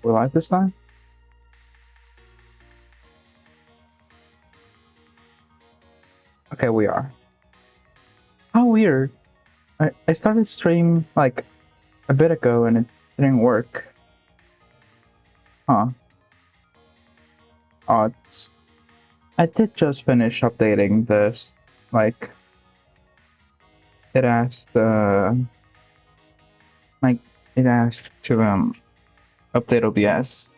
We're live this time? Okay, we are. How weird. I started stream like a bit ago and it didn't work. Huh. Odds. I did just finish updating this. Like, it asked, like, it asked to, update OBS.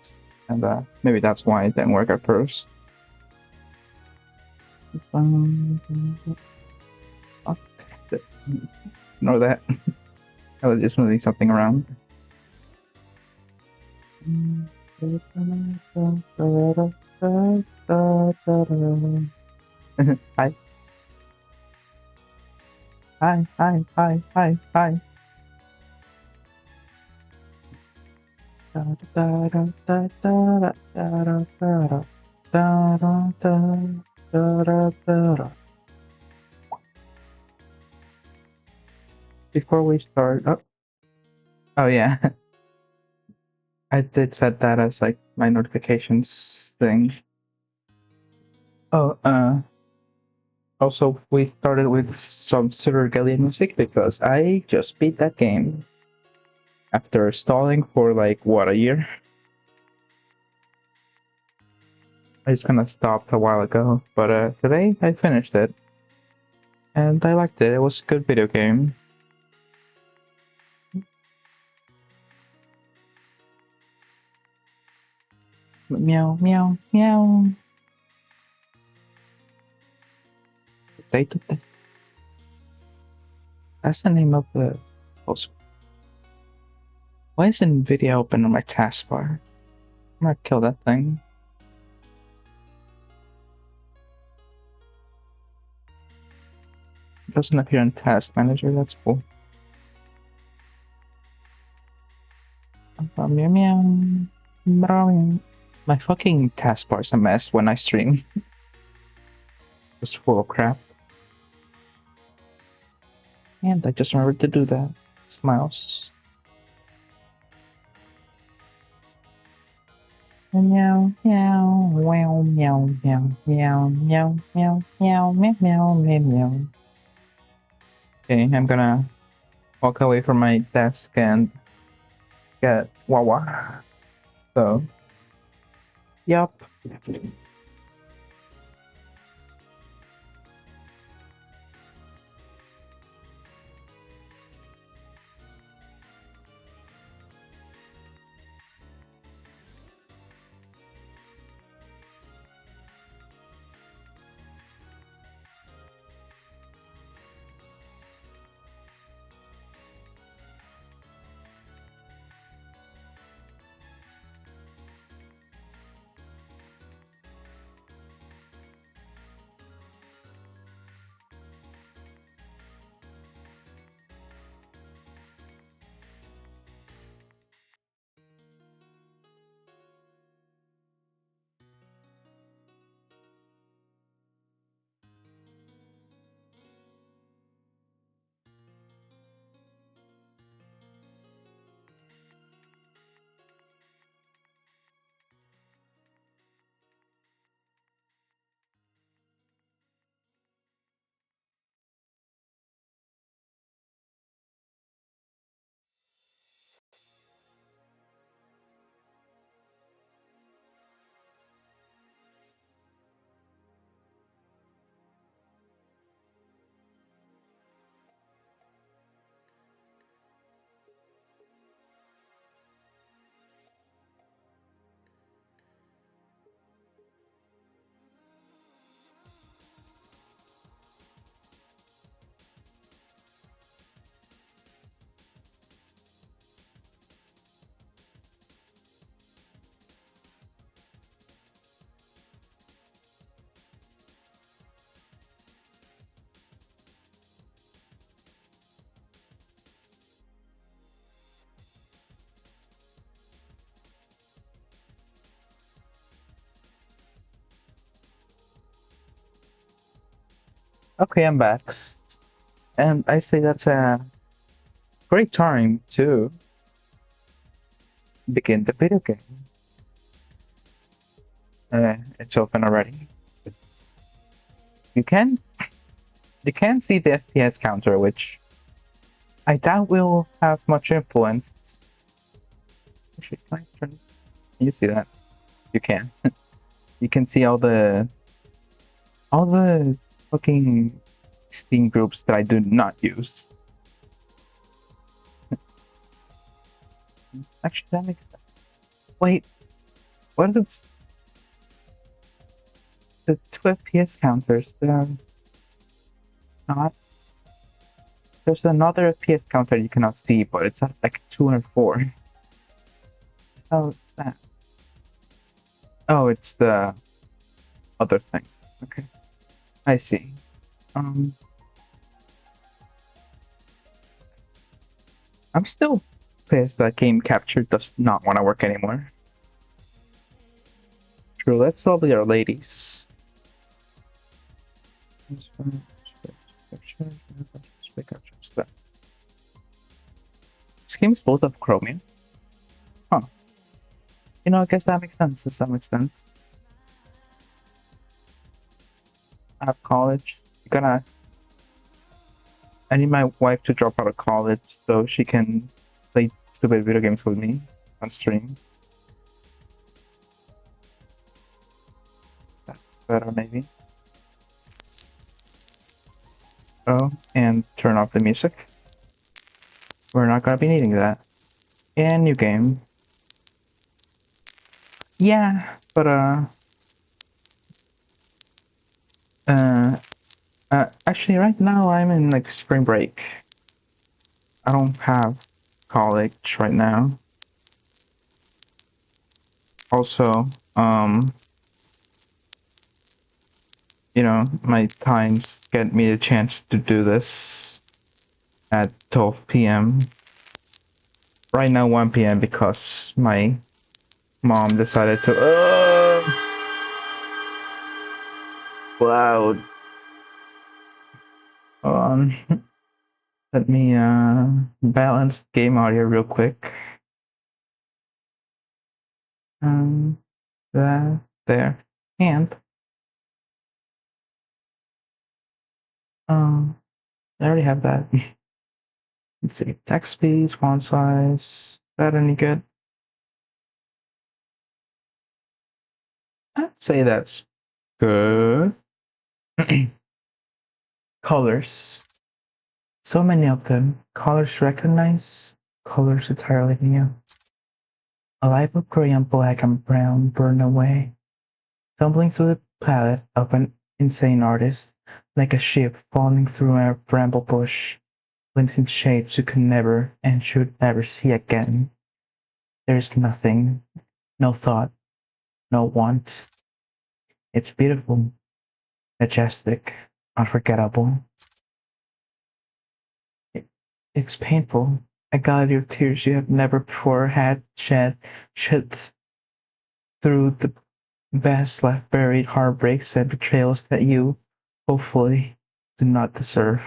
And, maybe that's why it didn't work at first. Okay. Ignore that. I was just moving something around. Hi. Hi, hi, hi, hi, hi. Before we start, oh yeah, I did set that as like my notifications thing. Oh, also we started with some Super Galleon music because I just beat that game after stalling for like what, a year. I just kind of stopped a while ago, but today I finished it and I liked it. It was a good video game. Meow, meow, meow. That's the name of the post. Why isn't video open on my taskbar? I'm gonna kill that thing. It doesn't appear in Task Manager, that's cool. Meow, meow, meow. My fucking taskbar's a mess when I stream. It's full of crap. And I just remembered to do that. Smiles. Meow, meow, meow, meow, meow, meow, meow, meow, meow, meow, meow, meow, meow. Okay, I'm gonna walk away from my desk and get Wawa. So, yup. Okay, I'm back. And I think that's a great time too. begin the video game. It's open already. You can see the FPS counter, which I doubt will have much influence. Actually, can I turn? Can you see that? You can. You can see all the fucking Steam groups that I do not use. Actually, that makes sense. Wait, what is it? The 2 FPS counters? They're not. There's another FPS counter you cannot see, but it's at like 2 and 4. How is that? Oh, it's the other thing. Okay, I see. I'm still pissed that game capture does not want to work anymore. True, let's lovely our ladies. This game is both of Chromium. Huh. You know, I guess that makes sense to some extent. I have college. I need my wife to drop out of college so she can play stupid video games with me on stream. That's better, maybe. Oh, and turn off the music. We're not gonna be needing that. And new game. Yeah, but actually right now I'm in like spring break. I don't have college right now. Also, you know, my times get me a chance to do this at 12 p.m. Right now 1 p.m. because my mom decided to loud. Hold on. Let me balance game audio real quick. That there. And I already have that. Let's see. Text speed, font size. Is that any good? I'd say that's good. Colors. So many of them. Colors recognize. Colors entirely new. A life of gray and black and brown burn away, tumbling through the palette of an insane artist, like a ship falling through a bramble bush, glinting shades you can never and should never see again. There is nothing, no thought, no want. It's beautiful, majestic, unforgettable. It's painful. A gallery of tears you have never before had shed through the best left buried heartbreaks and betrayals that you, hopefully, do not deserve.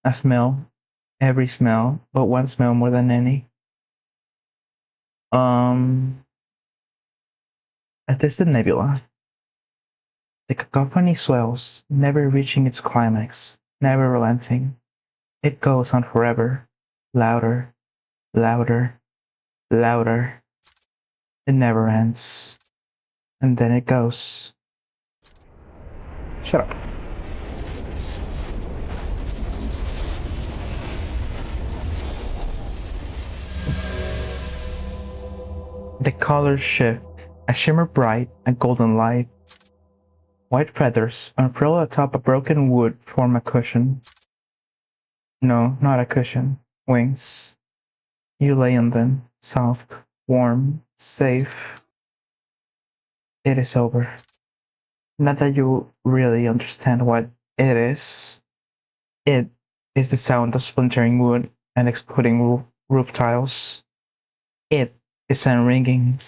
A smell, every smell, but one smell more than any. A distant nebula. The cacophony swells, never reaching its climax, never relenting. It goes on forever, louder, louder, louder. It never ends. And then it goes. Shut up. The colors shift, a shimmer bright, a golden light. White feathers unfurl atop a broken wood form a cushion. No, not a cushion. Wings. You lay on them, soft, warm, safe. It is over. Not that you really understand what it is. It is the sound of splintering wood and exploding roof tiles. It is a ringing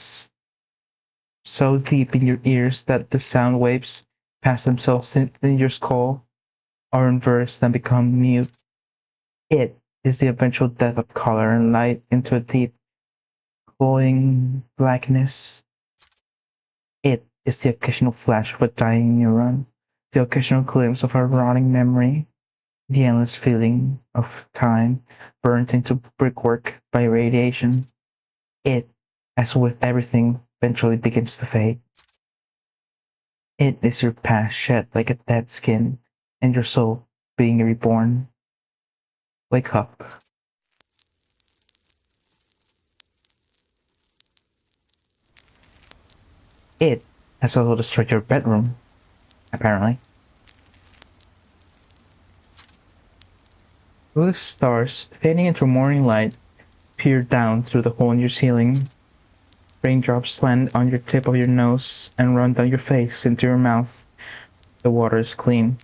so deep in your ears that the sound waves pass themselves in your skull, or inverse and become mute. It is the eventual death of color and light into a deep, glowing blackness. It is the occasional flash of a dying neuron, the occasional glimpse of a rotting memory, the endless feeling of time burnt into brickwork by radiation. It, as with everything, eventually begins to fade. It is your past shed like a dead skin, and your soul being reborn. Wake up. It has also destroyed your bedroom, apparently. Blue stars, fading into morning light, peer down through the hole in your ceiling. Raindrops land on your tip of your nose and run down your face into your mouth. The water is clean.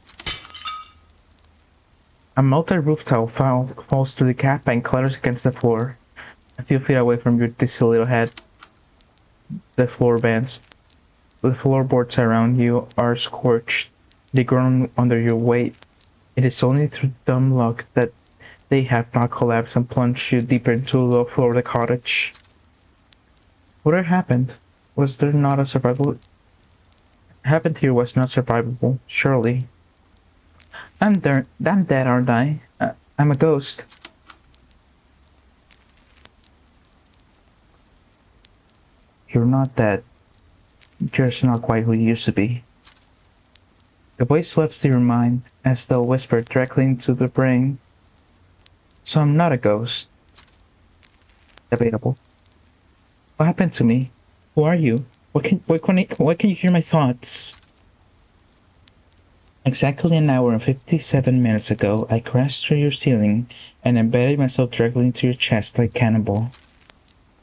A melted roof tile falls through the gap and clatters against the floor. A few feet away from your dizzy little head, the floor bends. The floorboards around you are scorched. They groan under your weight. It is only through dumb luck that they have not collapsed and plunged you deeper into the low floor of the cottage. What had happened? Was there not a survivable? Happened here was not survivable, surely. I'm there. I'm dead, aren't I? I'm a ghost. You're not dead. You're just not quite who you used to be. The voice sweeps through your mind, as though whispered directly into the brain. So I'm not a ghost. Debatable. What happened to me? Who are you? Why can you hear my thoughts? Exactly an hour and 57 minutes ago, I crashed through your ceiling and embedded myself directly into your chest like cannibal.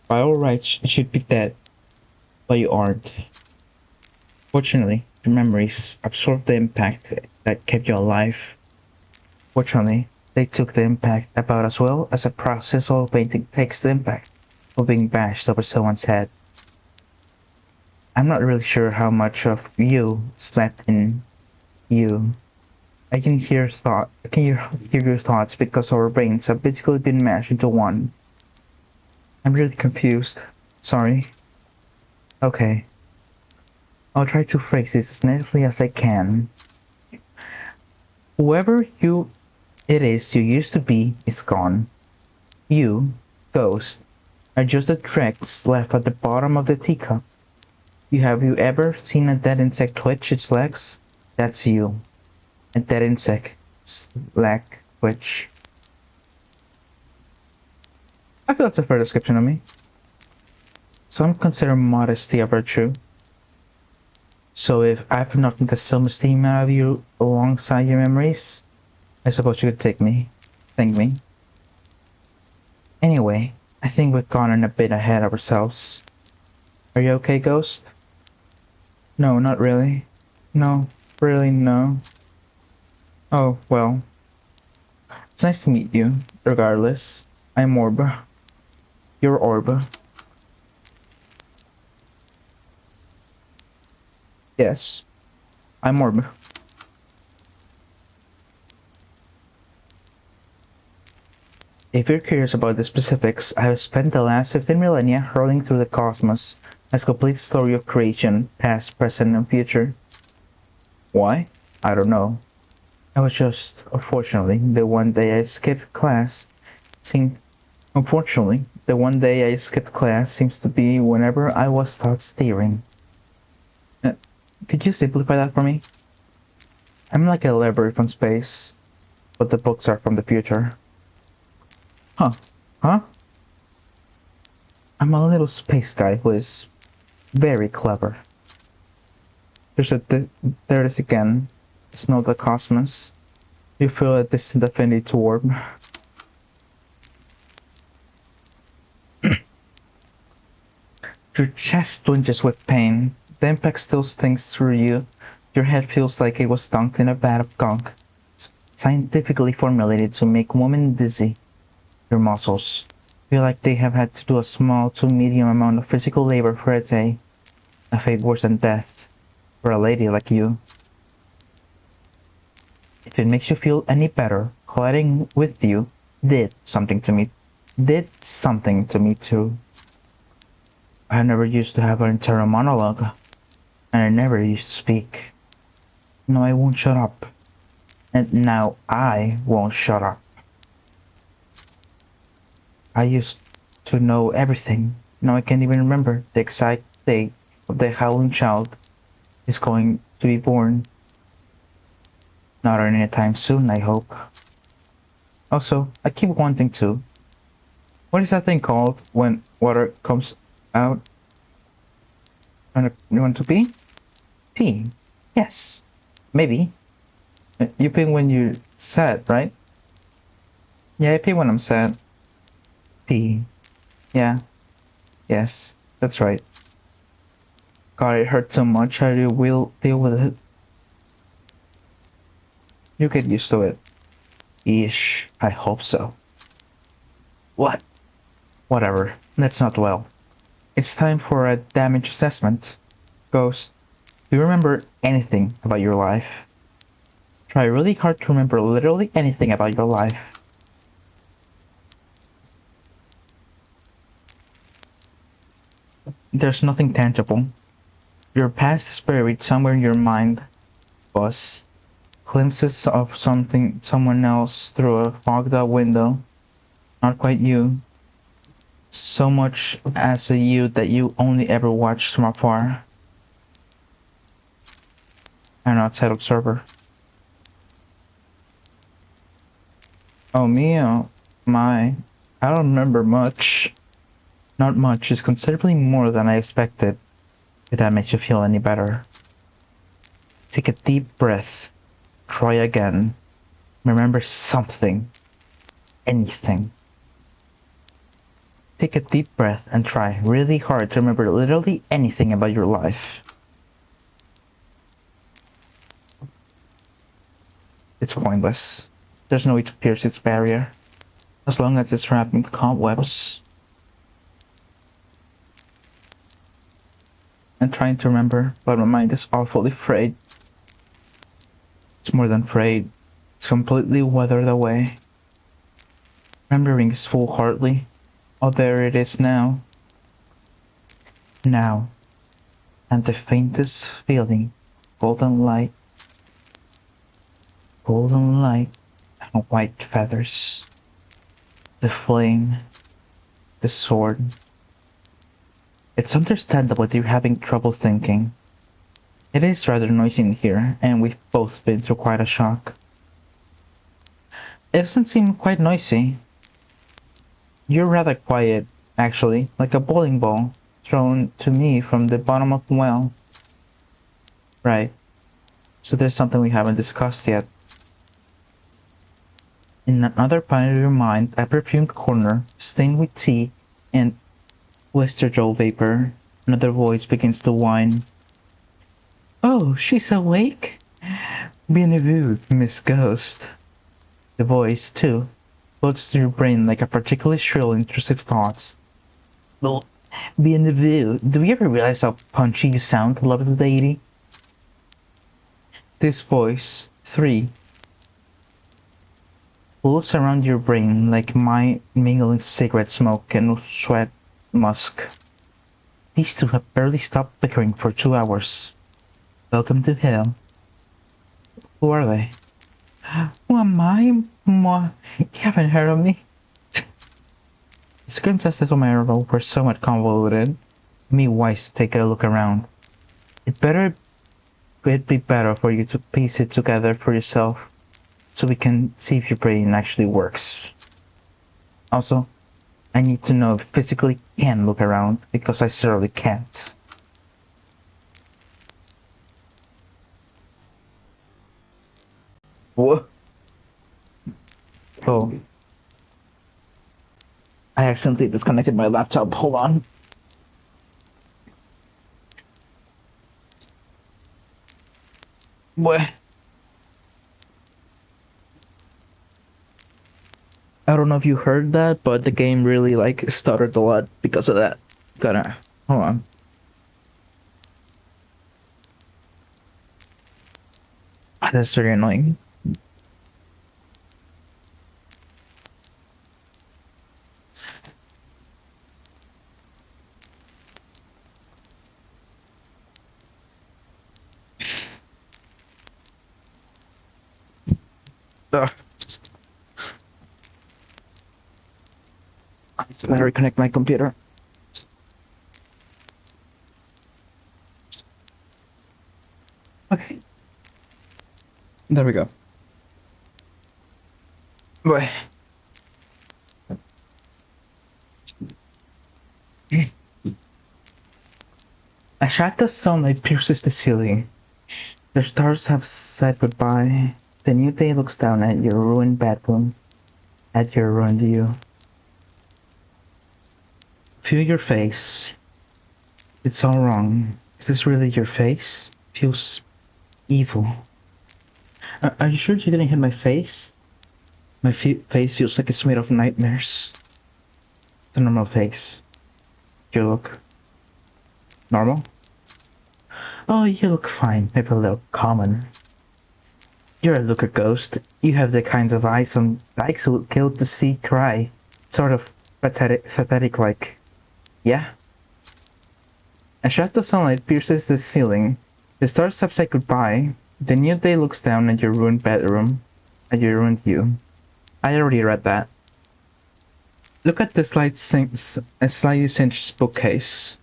By all rights, you should be dead, but you aren't. Fortunately, your memories absorbed the impact that kept you alive. Fortunately, they took the impact about as well as a process of painting takes the impact of being bashed over someone's head. I'm not really sure how much of you slept in you. I can hear your thoughts because our brains have basically been mashed into one. I'm really confused. Sorry. Okay. I'll try to phrase this as nicely as I can. Whoever it is you used to be is gone. You, ghost, are just the dregs left at the bottom of the teacup. Have you ever seen a dead insect twitch its legs? That's you. A dead insect leg twitch. I feel that's a fair description of me. Some consider modesty a virtue. So if I've knocked the self-esteem out of you alongside your memories, I suppose you could thank me. Anyway, I think we've gone a bit ahead of ourselves. Are you okay, Ghost? No, not really. No, really no. Oh, well. It's nice to meet you, regardless. I'm Orb. You're Orb. Yes, I'm Orb. If you're curious about the specifics, I have spent the last 15 millennia hurling through the cosmos as a complete story of creation, past, present, and future. Why? I don't know. I was just, unfortunately, the one day I skipped class seemed Unfortunately, the one day I skipped class seems to be whenever I was taught steering. Uh, could you simplify that for me? I'm like a library from space, but the books are from the future. Huh? Huh? I'm a little space guy who is very clever. There it is again. The smell of the cosmos. You feel a distant affinity to warp. Your chest twinges with pain. The impact still stings through you. Your head feels like it was dunked in a vat of gunk, scientifically formulated to make women dizzy. Your muscles feel like they have had to do a small to medium amount of physical labor for a day, a fate worse than death for a lady like you. If it makes you feel any better, colliding with you did something to me too. I never used to have an internal monologue, and I never used to speak. No, I won't shut up. And now I won't shut up. I used to know everything. Now I can't even remember the exact date of the howling child is going to be born. Not anytime soon, I hope. Also, I keep wanting to. What is that thing called when water comes out? You want to pee? Pee. Yes. Maybe. You pee when you're sad, right? Yeah, I pee when I'm sad. Pee. Yeah. Yes. That's right. God, it hurts so much. How do you will deal with it? You get used to it. Ish. I hope so. What? Whatever. That's not well. It's time for a damage assessment. Ghost, do you remember anything about your life? Try really hard to remember literally anything about your life. There's nothing tangible. Your past is buried somewhere in your mind, boss. Glimpses of something, someone else through a fogged out window. Not quite you. So much as a you that you only ever watched from afar. An outside observer. Oh me, oh my. I don't remember much. Not much is considerably more than I expected. If that makes you feel any better. Take a deep breath. Try again. Remember something. Anything. Take a deep breath and try really hard to remember literally anything about your life. It's pointless. There's no way to pierce its barrier. As long as it's wrapped in cobwebs. I'm trying to remember, but my mind is awfully frayed. It's more than frayed. It's completely weathered away. Remembering is foolhardy. Oh, there it is now. Now. And the faintest feeling. Golden light. Golden light. And white feathers. The flame. The sword. It's understandable that you're having trouble thinking. It is rather noisy in here, and we've both been through quite a shock. It doesn't seem quite noisy. You're rather quiet, actually, like a bowling ball thrown to me from the bottom of the well. Right. So there's something we haven't discussed yet. In another part of your mind, a perfumed corner, stained with tea and Westerjol vapor, another voice begins to whine. Oh, she's awake? Bienvenue, Miss Ghost. The voice, too, floats through your brain like a particularly shrill, intrusive thoughts. Well, bienvenue. Do you ever realize how punchy you sound, lovely lady? This voice, 3, floats around your brain like mingling cigarette smoke and sweat musk. These two have barely stopped bickering for 2 hours. Welcome to hell. Who are they? Who am I? You haven't heard of me? The circumstances of my role were somewhat convoluted. Me wise to take a look around. It'd be better for you to piece it together for yourself, so we can see if your brain actually works. Also, I need to know if you physically can look around, because I certainly can't. What? Oh, I accidentally disconnected my laptop. Hold on. What? I don't know if you heard that, but the game really like stuttered a lot because of that. Gotta hold on. That's very annoying. Ugh. I need to reconnect my computer. Okay. There we go. Boy. A shadow of sunlight pierces the ceiling. The stars have said goodbye. The new day looks down at your ruined bedroom, at your ruined you. Feel your face. It's all wrong. Is this really your face? Feels evil. Are you sure you didn't hit my face? My face feels like it's made of nightmares. The normal face. You look normal? Oh, you look fine, maybe a little common. You're a looker ghost. You have the kinds of eyes some dykes would kill to see cry. Sort of pathetic like. Yeah? A shaft of sunlight pierces the ceiling. The stars have said goodbye. The new day looks down at your ruined bedroom, at your ruined you. I already read that. Look at the slightly singed bookcase.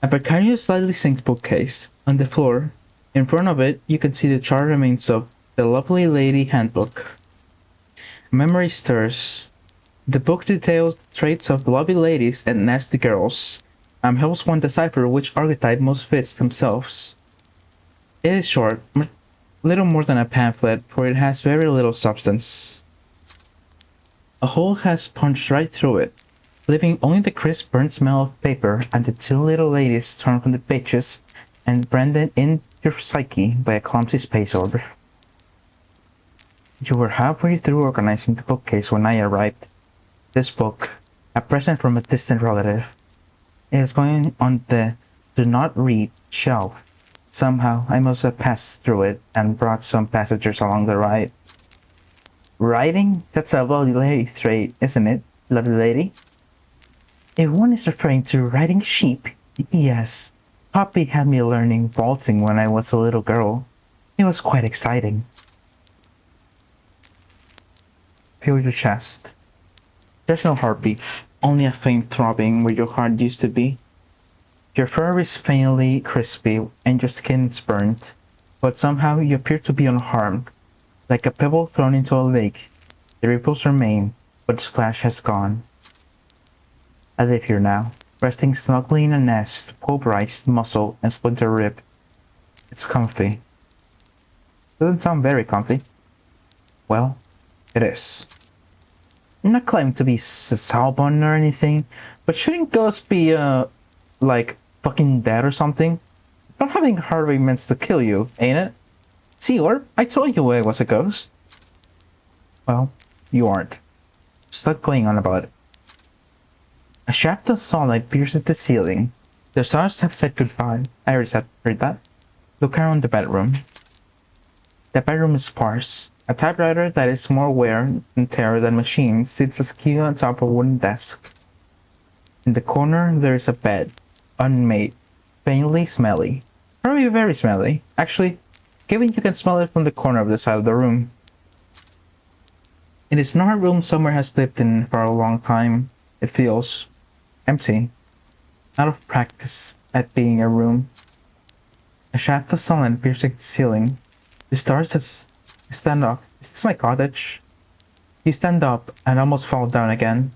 A precarious, slightly singed bookcase. On the floor, in front of it, you can see the charred remains of the Lovely Lady Handbook. Memory stirs. The book details traits of lovely ladies and nasty girls, helps one decipher which archetype most fits themselves. It is short, little more than a pamphlet, for it has very little substance. A hole has punched right through it, leaving only the crisp burnt smell of paper and the two little ladies torn from the pages and branded in your psyche by a clumsy space order. You were halfway through organizing the bookcase when I arrived. This book, a present from a distant relative, is going on the do not read shelf. Somehow I must have passed through it and brought some passengers along the ride. Riding? That's a lovely lady trait, isn't it, lovely lady? If one is referring to riding sheep, yes. Poppy had me learning vaulting when I was a little girl. It was quite exciting. Feel your chest. There's no heartbeat, only a faint throbbing where your heart used to be. Your fur is faintly crispy and your skin is burnt, but somehow you appear to be unharmed. Like a pebble thrown into a lake, the ripples remain, but the splash has gone. I live here now, resting snugly in a nest, pulverized muscle and splinter rib. It's comfy. Doesn't sound very comfy. Well, it is. I'm not claiming to be Salbon or anything, but shouldn't ghosts be, like, fucking dead or something? Not having heart rate meant to kill you, ain't it? See, Orb, I told you I was a ghost. Well, you aren't. Stop going on about it. A shaft of sunlight pierces the ceiling. The stars have said goodbye. I already heard that. Look around the bedroom. The bedroom is sparse. A typewriter that is more wear and tear than machines sits askew on top of a wooden desk. In the corner, there is a bed, unmade, faintly smelly. Probably very smelly, actually, given you can smell it from the corner of the side of the room. It is not a room someone has lived in for a long time. It feels empty, out of practice at being a room. A shaft of sunlight piercing the ceiling. The stars have stand up. Is this my cottage? You stand up and almost fall down again,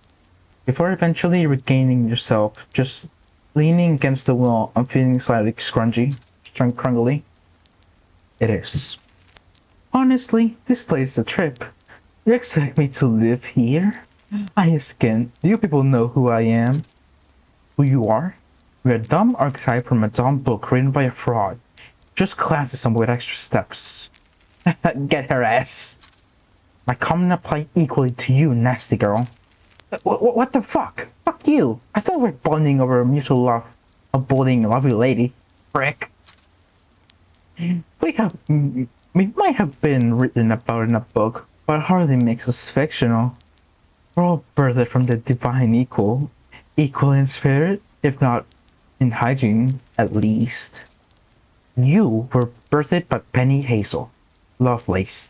before eventually regaining yourself, just leaning against the wall and feeling slightly crungly. It is. Honestly, this place is a trip. You expect me to live here? I ask again, do you people know who I am? Who you are? We're a dumb archetype from a dumb book written by a fraud. Just classism with extra steps. Get her ass. My comment apply equally to you, nasty girl. What the fuck? Fuck you. I thought we were bonding over a mutual love of bullying a lovely lady. Frick. We might have been written about in a book, but it hardly makes us fictional. We're all birthed from the divine equal in spirit, if not in hygiene, at least. You were birthed by Penny Hazel, Lovelace.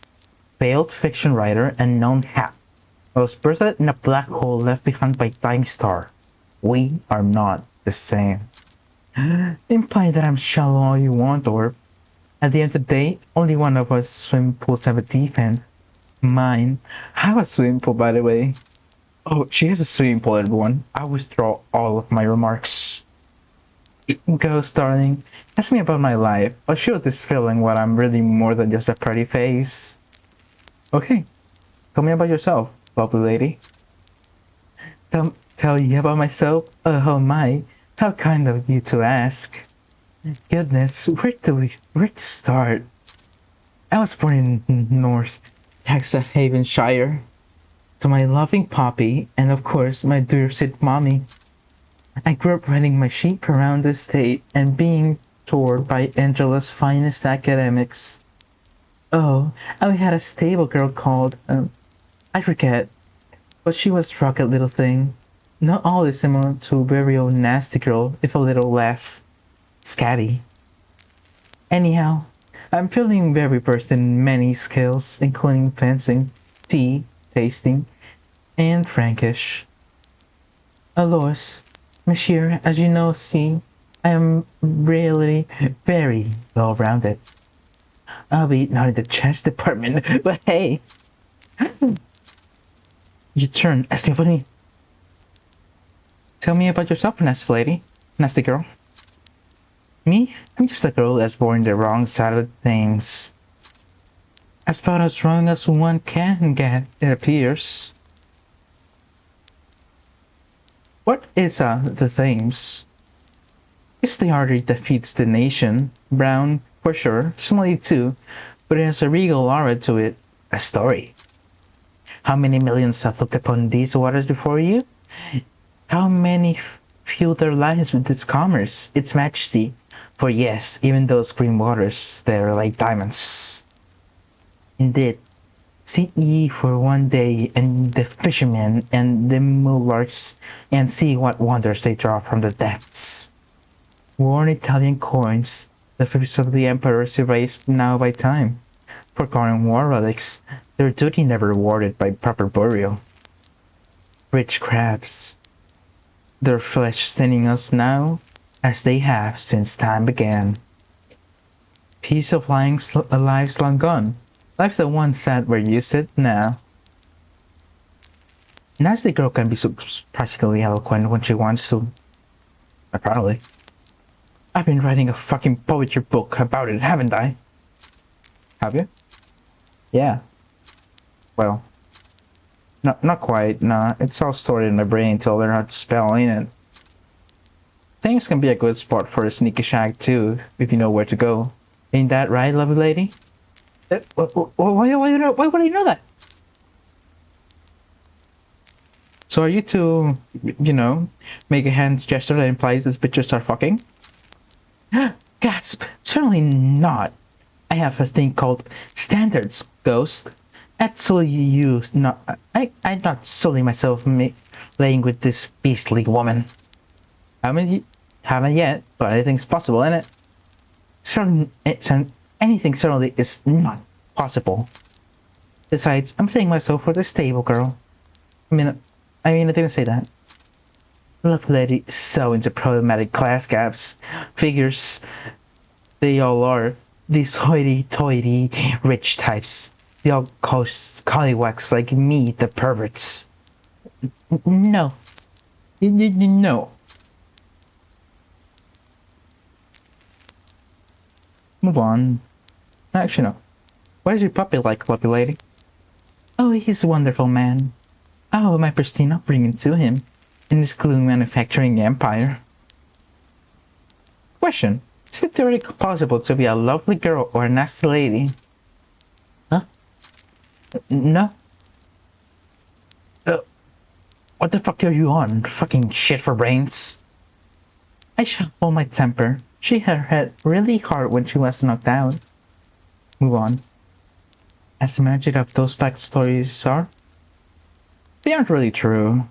failed fiction writer and known hack. I was birthed in a black hole left behind by a dying star. We are not the same. Imply that I'm shallow all you want, or at the end of the day, only one of us swimming pools have a deep end. Mine. I have a swimming pool, by the way. Oh, she has a swimming pool, everyone. I withdraw all of my remarks. Ghost, darling. Ask me about my life. I'll show this feeling what I'm really more than just a pretty face. Okay, tell me about yourself, lovely lady. Tell you about myself? Oh my, how kind of you to ask. Goodness, where to start? I was born in North Havenshire to my loving poppy and of course my dear Sid mommy. I grew up running my sheep around the state and being toured by Angela's finest academics. Oh, I had a stable girl called, I forget, but she was rugged little thing. Not all similar to very own nasty girl, if a little less scatty. Anyhow, I'm feeling very versed in many skills, including fencing, tea, tasting, and Frankish. Alos, monsieur, as you know, see, I am really very well-rounded. Albeit not in the chess department, but hey! Your turn, ask me about me. Tell me about yourself, nasty lady. Nasty girl. Me? I'm just a girl that's born the wrong side of things. As about as wrong as one can get, it appears. What is the things? It's the artery that feeds the nation. Brown, for sure, smelly too, but it has a regal aura to it. A story. How many millions have looked upon these waters before you? How many fuel their lives with its commerce, its majesty? For yes, even those green waters, they're like diamonds. Indeed, sit ye for one day and the fishermen and the mullarks, and see what wonders they draw from the depths. Worn Italian coins, the figures of the emperors erased now by time. Forgotten war relics, their duty never rewarded by proper burial. Rich crabs, their flesh staining us now, as they have since time began. Piece of lives long gone, lives that once sat where you sit now. Nasty girl can be surprisingly eloquent when she wants to. Apparently. I've been writing a fucking poetry book about it, haven't I? Have you? Yeah. Well, not quite, nah. It's all stored in my brain to learn how to spell in it. Things can be a good spot for a sneaky shag too, if you know where to go. Ain't that right, lovely lady? Why would I know that? So are you to, make a hand gesture that implies this bitches are fucking? Gasp! Certainly not. I have a thing called standards, ghost. Absolutely you not. I'm not sullying myself laying with this beastly woman. Haven't yet, but anything's possible, isn't it? Anything certainly is not possible. Besides, I'm saying myself for the stable girl. I didn't say that. Lovely lady is so into problematic class gaps. Figures, they all are. These hoity-toity rich types. They all collywags like me, the perverts. No. No. Move on. Actually, no. What is your puppy like, lovely lady? Oh, he's a wonderful man. Oh, my pristine upbringing to him in this glue manufacturing empire. Question. Is it theoretically possible to be a lovely girl or a nasty lady? Huh? No? What the fuck are you on? Fucking shit for brains? I shall hold my temper. She had her head really hard when she was knocked out. Move on. As the magic of those backstories are, they aren't really true.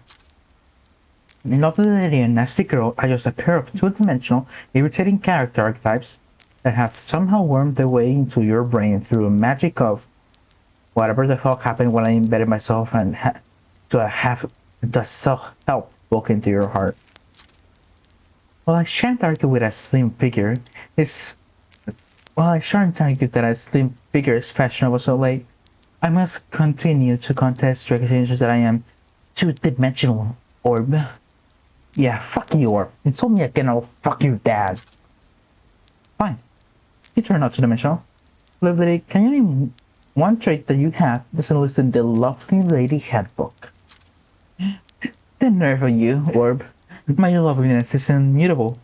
Lovely lady and nasty girl are just a pair of two-dimensional, irritating character archetypes that have somehow wormed their way into your brain through the magic of Whatever the fuck happened when I embedded myself and to have the self-help book into your heart. Well, I shan't argue with a slim figure. Is well, I shan't argue that a slim figure is fashionable so late. I must continue to contest recognitions that I am two-dimensional orb. Yeah, fuck you, orb. Insult me again, I'll fuck your dad. Fine. You turn out two-dimensional. Lovely, can you name one trait that you have that's listed in the lovely lady handbook? The nerve of you, orb. My loveliness is immutable.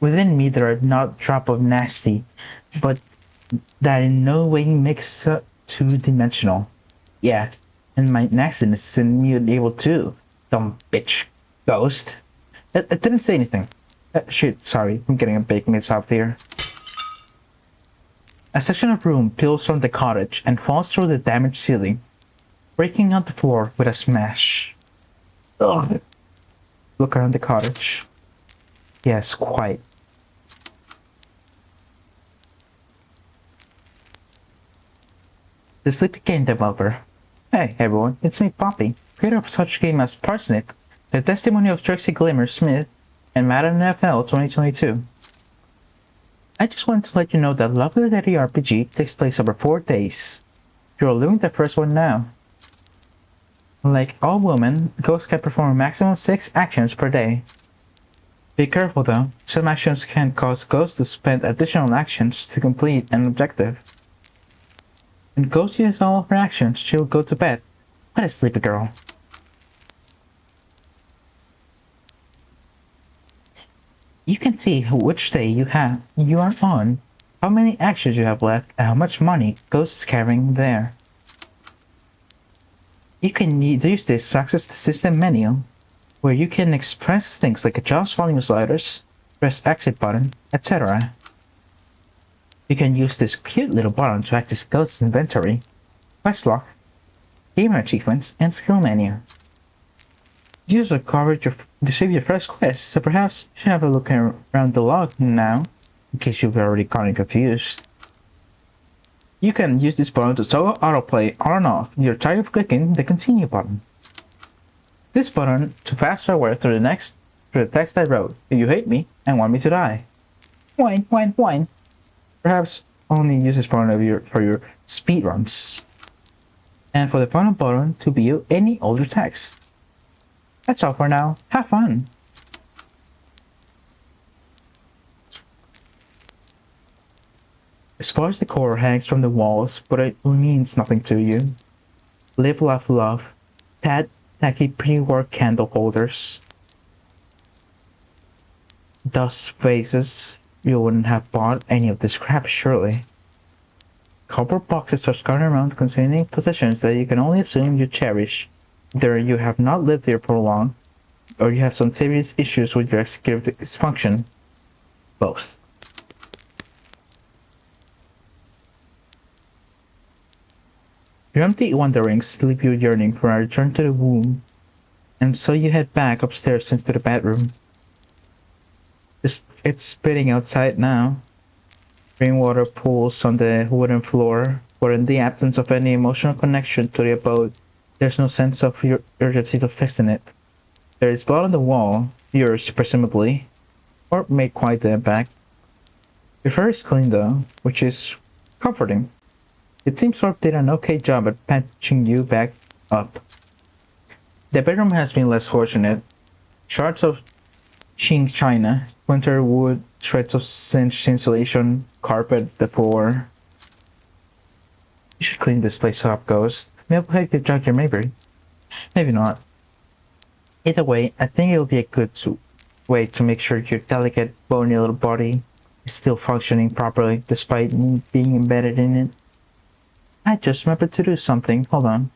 Within me there are not a drop of nasty, but that in no way makes two-dimensional. Yeah, and my nastiness is immutable too. Dumb bitch. Ghost. It didn't say anything. Shit, sorry, I'm getting a big mix up here. A section of room peels from the cottage and falls through the damaged ceiling, breaking on the floor with a smash. Ugh. Look around the cottage. Yes, quite. The sleepy game developer. Hey everyone, it's me Poppy, creator of such game as Parsnip, the testimony of Trixie Glimmer Smith, and Madden NFL 2022. I just wanted to let you know that Lovely Lady RPG takes place over 4 days. You're living the first one now. Like all women, ghosts can perform a maximum of 6 actions per day. Be careful though, some actions can cause ghosts to spend additional actions to complete an objective. When Ghost uses all of her actions, she will go to bed. What a sleepy girl. You can see which day you are on, how many actions you have left, and how much money Ghost is carrying there. You can use this to access the system menu, where you can express things like adjust volume sliders, press exit button, etc. You can use this cute little button to access Ghost's inventory, quest log, gamer achievements, and skill menu. You also covered your first quest, so perhaps you should have a look around the log now, in case you've already gotten confused. You can use this button to toggle autoplay on and off. You're tired of clicking the continue button. This button to fast forward through the text I wrote. If you hate me and want me to die. Whine, whine, whine. Perhaps only use this button for your speedruns. And for the final button to view any older text. That's all for now. Have fun! As far as the core hangs from the walls, but it means nothing to you. Live, laugh, love. Tacky pre-work candle holders. Dust vases. You wouldn't have bought any of this crap, surely. Cardboard boxes are scattered around containing possessions that you can only assume you cherish. Either you have not lived here for long, or you have some serious issues with your executive dysfunction. Both. Your empty wanderings leave you yearning for a return to the womb, and so you head back upstairs into the bedroom. It's spitting outside now. Rainwater pools on the wooden floor, but in the absence of any emotional connection to the abode, there's no sense of your urgency to fixing it. There is blood on the wall, yours presumably, or may quite the impact. Your fur is clean though, which is comforting. It seems Sorb did an okay job at patching you back up. The bedroom has been less fortunate. Shards of Qing china, splintered wood, shreds of cinched insulation, carpet the floor. You should clean this place up, Ghost. Maybe I could jog your maybe. Maybe not. Either way, I think it'll be a good way to make sure your delicate, bony little body is still functioning properly despite me being embedded in it. I just remembered to do something. Hold on.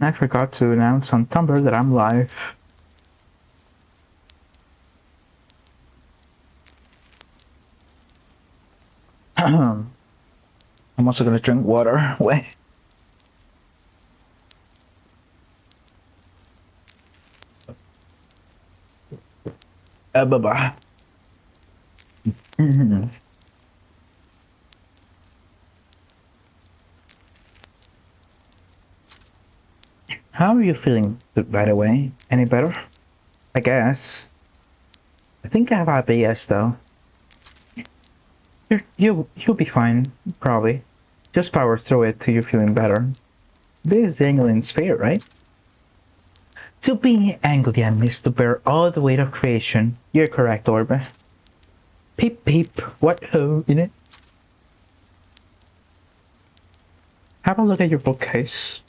I forgot to announce on Tumblr that I'm live. I'm also gonna drink water. Wait. Bye-bye. Mhm. How are you feeling, by the way? Any better? I guess. I think I have IBS though. You'll be fine, probably. Just power through it till you're feeling better. This is the Anglian spirit, right? To be Anglian is to bear all the weight of creation. You're correct, Orbe. Peep peep, what ho in it? Have a look at your bookcase.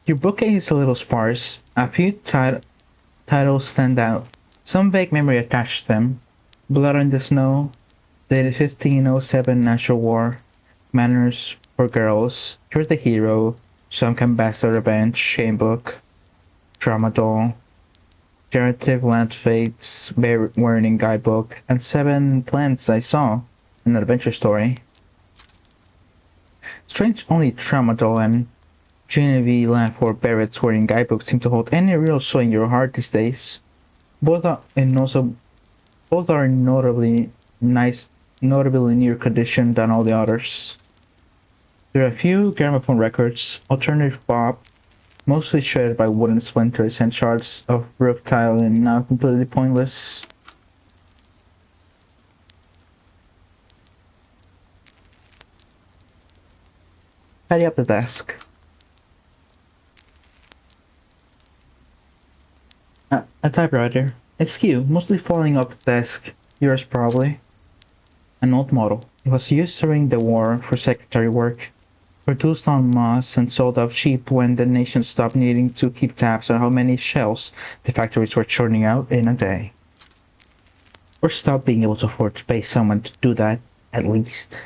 Your bookcase is a little sparse. A few titles stand out. Some vague memory attached to them. Blood on the Snow, dated 1507 Natural War, Manners for Girls, You're the Hero, Some Can Best Revenge, Shame Book, Tramadol, Generative Land Fates, Bear Warning Guidebook, and 7 Plants I Saw, an adventure story. Strange only Tramadol and Genevieve Lanford Barrett's Warning Guidebook seem to hold any real sway in your heart these days. Both are notably near condition than all the others. There are a few gramophone records, alternative pop, mostly shredded by wooden splinters and shards of roof tile and now completely pointless. Tidy up the desk. A typewriter. It's skew, mostly falling off the desk. Yours probably. An old model. It was used during the war for secretary work. Produced on mass and sold off cheap when the nation stopped needing to keep tabs on how many shells the factories were churning out in a day. Or stopped being able to afford to pay someone to do that, at least.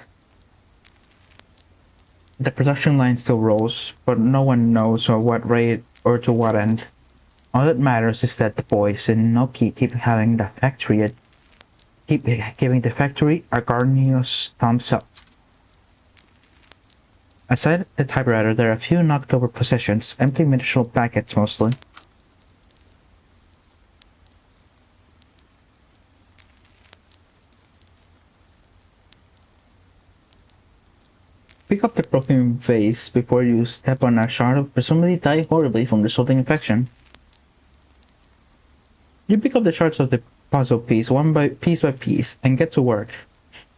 The production line still rolls, but no one knows at what rate or to what end. All that matters is that the boys in Noki keep giving the factory a garnius thumbs up. Aside the typewriter, there are a few knocked over possessions, empty medicinal packets mostly. Pick up the broken vase before you step on a shard of presumably die horribly from resulting infection. You pick up the shards of the puzzle piece piece by piece and get to work.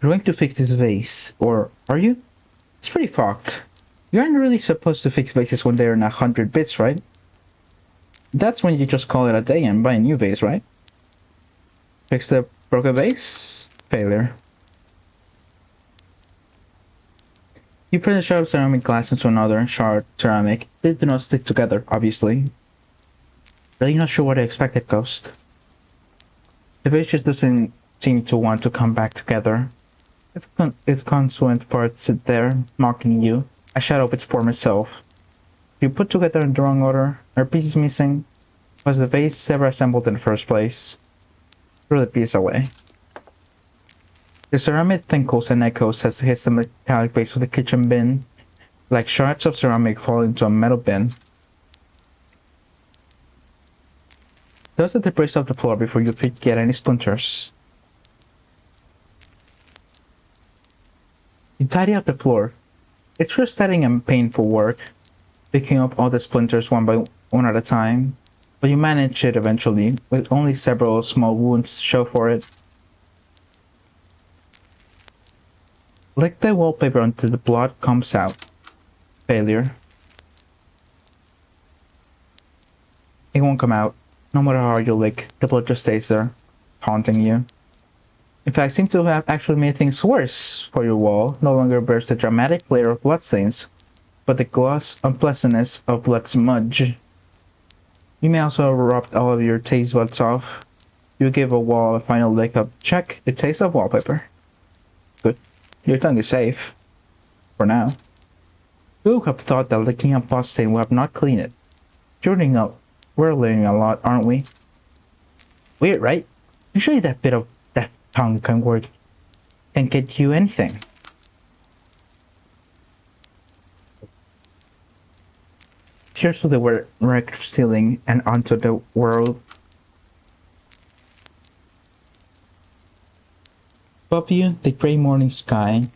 You're going to fix this vase, or are you? It's pretty fucked. You aren't really supposed to fix vases when they're in 100 bits, right? That's when you just call it a day and buy a new vase, right? Fix the broken vase? Failure. You put a shard of ceramic glass into another shard ceramic. They do not stick together, obviously. Really not sure what I expected, Ghost. The vase just doesn't seem to want to come back together. Its constituent parts sit there, mocking you, a shadow of its former self. You put together in the wrong order, are pieces missing? Was the vase ever assembled in the first place? Throw the piece away. The ceramic tinkles and echoes as it hits the metallic base of the kitchen bin, like shards of ceramic fall into a metal bin. Dust the debris off the floor before you get any splinters. You tidy up the floor. It's frustrating and painful work, picking up all the splinters one by one at a time, but you manage it eventually, with only several small wounds to show for it. Lick the wallpaper until the blood comes out. Failure. It won't come out. No matter how hard you lick, the blood just stays there, haunting you. In fact, seems to have actually made things worse, for your wall no longer bears the dramatic layer of bloodstains, but the gloss unpleasantness of blood smudge. You may also have rubbed all of your taste buds off. You give a wall a final lick up. Check the taste of wallpaper. Good. Your tongue is safe. For now. You would have thought that licking a blood stain would have not cleaned it. We're learning a lot, aren't we? Weird, right? Usually that bit of that tongue can get you anything. Here's to the wrecked ceiling and onto the world. Above you, the grey morning sky.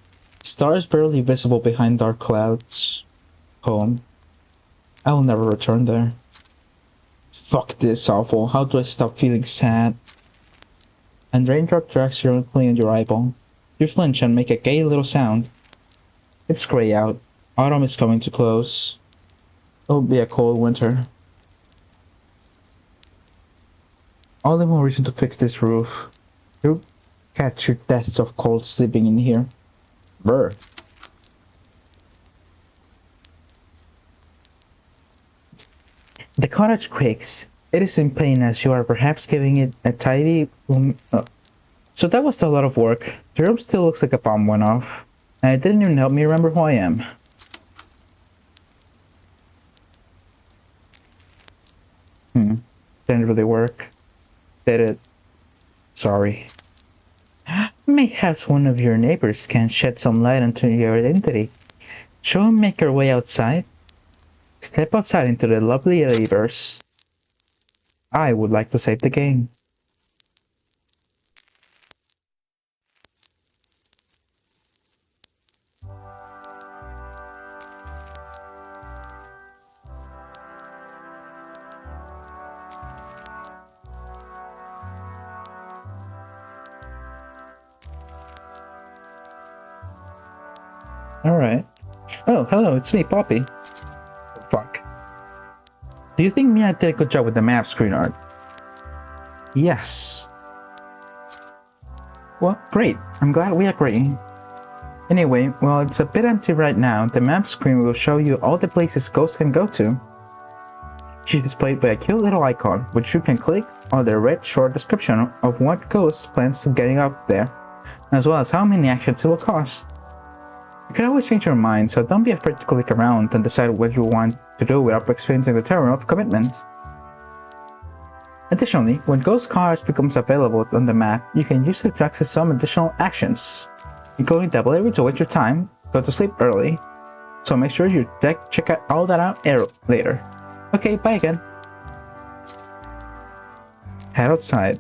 Stars barely visible behind dark clouds. Home. I will never return there. Fuck this awful. How do I stop feeling sad? And raindrop tracks ironically on your eyeball. You flinch and make a gay little sound. It's grey out. Autumn is coming to close. It'll be a cold winter. All the more reason to fix this roof. You catch your death of cold sleeping in here. Brr. The cottage creaks. It is in pain as you are perhaps giving it a tidy So that was a lot of work. The room still looks like a bomb went off. And it didn't even help me remember who I am. Didn't really work. Did it? Sorry. Perhaps one of your neighbors can shed some light into your identity. Shall we make our way outside? Step outside into the lovely ladyverse. I would like to save the game. Alright. Oh, hello, it's me, Poppy. Fuck. Do you think Mia did a good job with the map screen art? Yes. Well, great. I'm glad we agree. Anyway, well, it's a bit empty right now. The map screen will show you all the places ghosts can go to. She's displayed by a cute little icon, which you can click on the red short description of what ghost plans on getting up there, as well as how many actions it will cost. You can always change your mind, so don't be afraid to click around and decide what you want to do without experiencing the terror of commitment. Additionally, when Ghost Cottage becomes available on the map, you can use it to access some additional actions, including the ability to wait your time, go to sleep early, so make sure you check out all that out later. Okay, bye again. Head outside.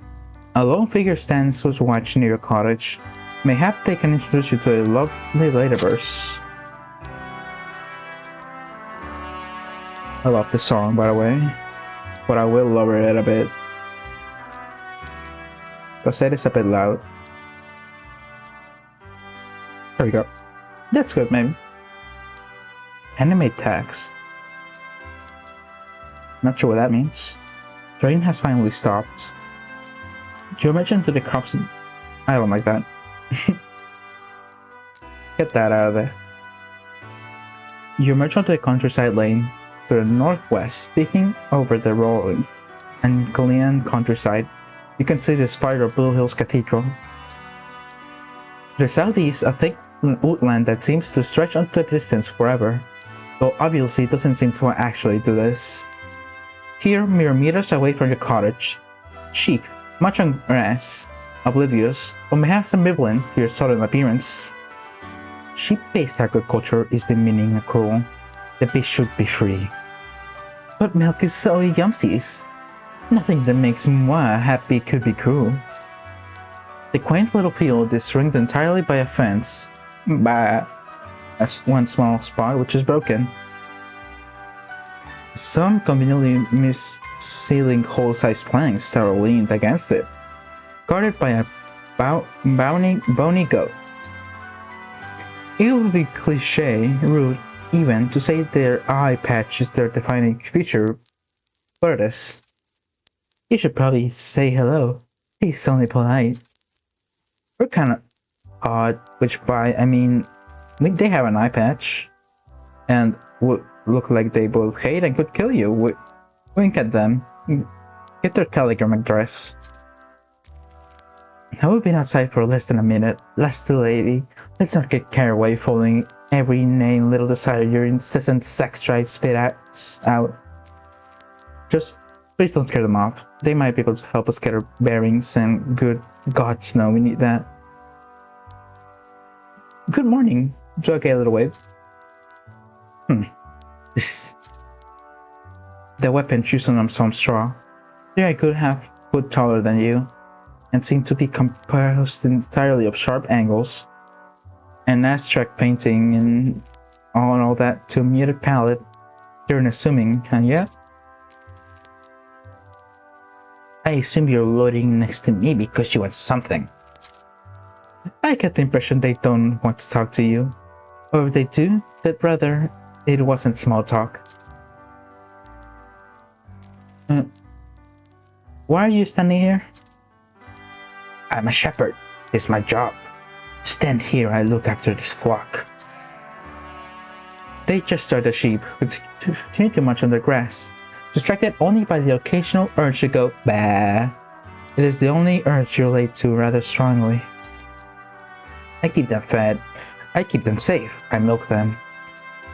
A lone figure stands with watch near your cottage. Mayhap they can introduce you to a lovely ladyverse. I love this song, by the way, but I will lower it a bit, because it is a bit loud. There we go. That's good, maybe. Animate text. Not sure what that means. The rain has finally stopped. Do you imagine to the crops? I don't like that. Get that out of there. You emerge onto the countryside lane to the northwest, peeking over the rolling and Galilean countryside. You can see the spire of Blue Hills Cathedral. To the southeast, a thick woodland that seems to stretch onto the distance forever, though obviously it doesn't seem to actually do this. Here, mere meters away from your cottage, sheep, much on grass, oblivious, or perhaps ambivalent to your sudden appearance. Sheep-based agriculture is demeaning and cruel. The beast should be free. But milk is so yumsies. Nothing that makes moi happy could be cruel. The quaint little field is ringed entirely by a fence, by one small spot which is broken. Some conveniently missealing whole-sized planks that are leaned against it, guarded by a bony goat. It would be cliché, rude, even to say their eye patch is their defining feature, but it is. You should probably say hello. He's only polite. We're kind of odd, which by I mean they have an eye patch, and would look like they both hate and could kill you. Wink at them. Get their telegram address. I have been outside for less than a minute. Last lady. Let's not get carried away following every inane little desire your incessant sex drive spit out. Just please don't scare them off. They might be able to help us get our bearings, and good gods know we need that. Good morning. Do I get a little wave? The weapon chosen on some straw. There I could have put taller than you, and seemed to be composed entirely of sharp angles, and abstract painting, and all that to a muted palette. You're unassuming, and yet I assume you're loading next to me because you want something. I get the impression they don't want to talk to you, or if they do, that rather it wasn't small talk. Why are you standing here? I'm a shepherd. It's my job. Stand here, I look after this flock. They just start the sheep, who continue to munch on the grass, distracted only by the occasional urge to go bah. It is the only urge you relate to rather strongly. I keep them fed. I keep them safe. I milk them.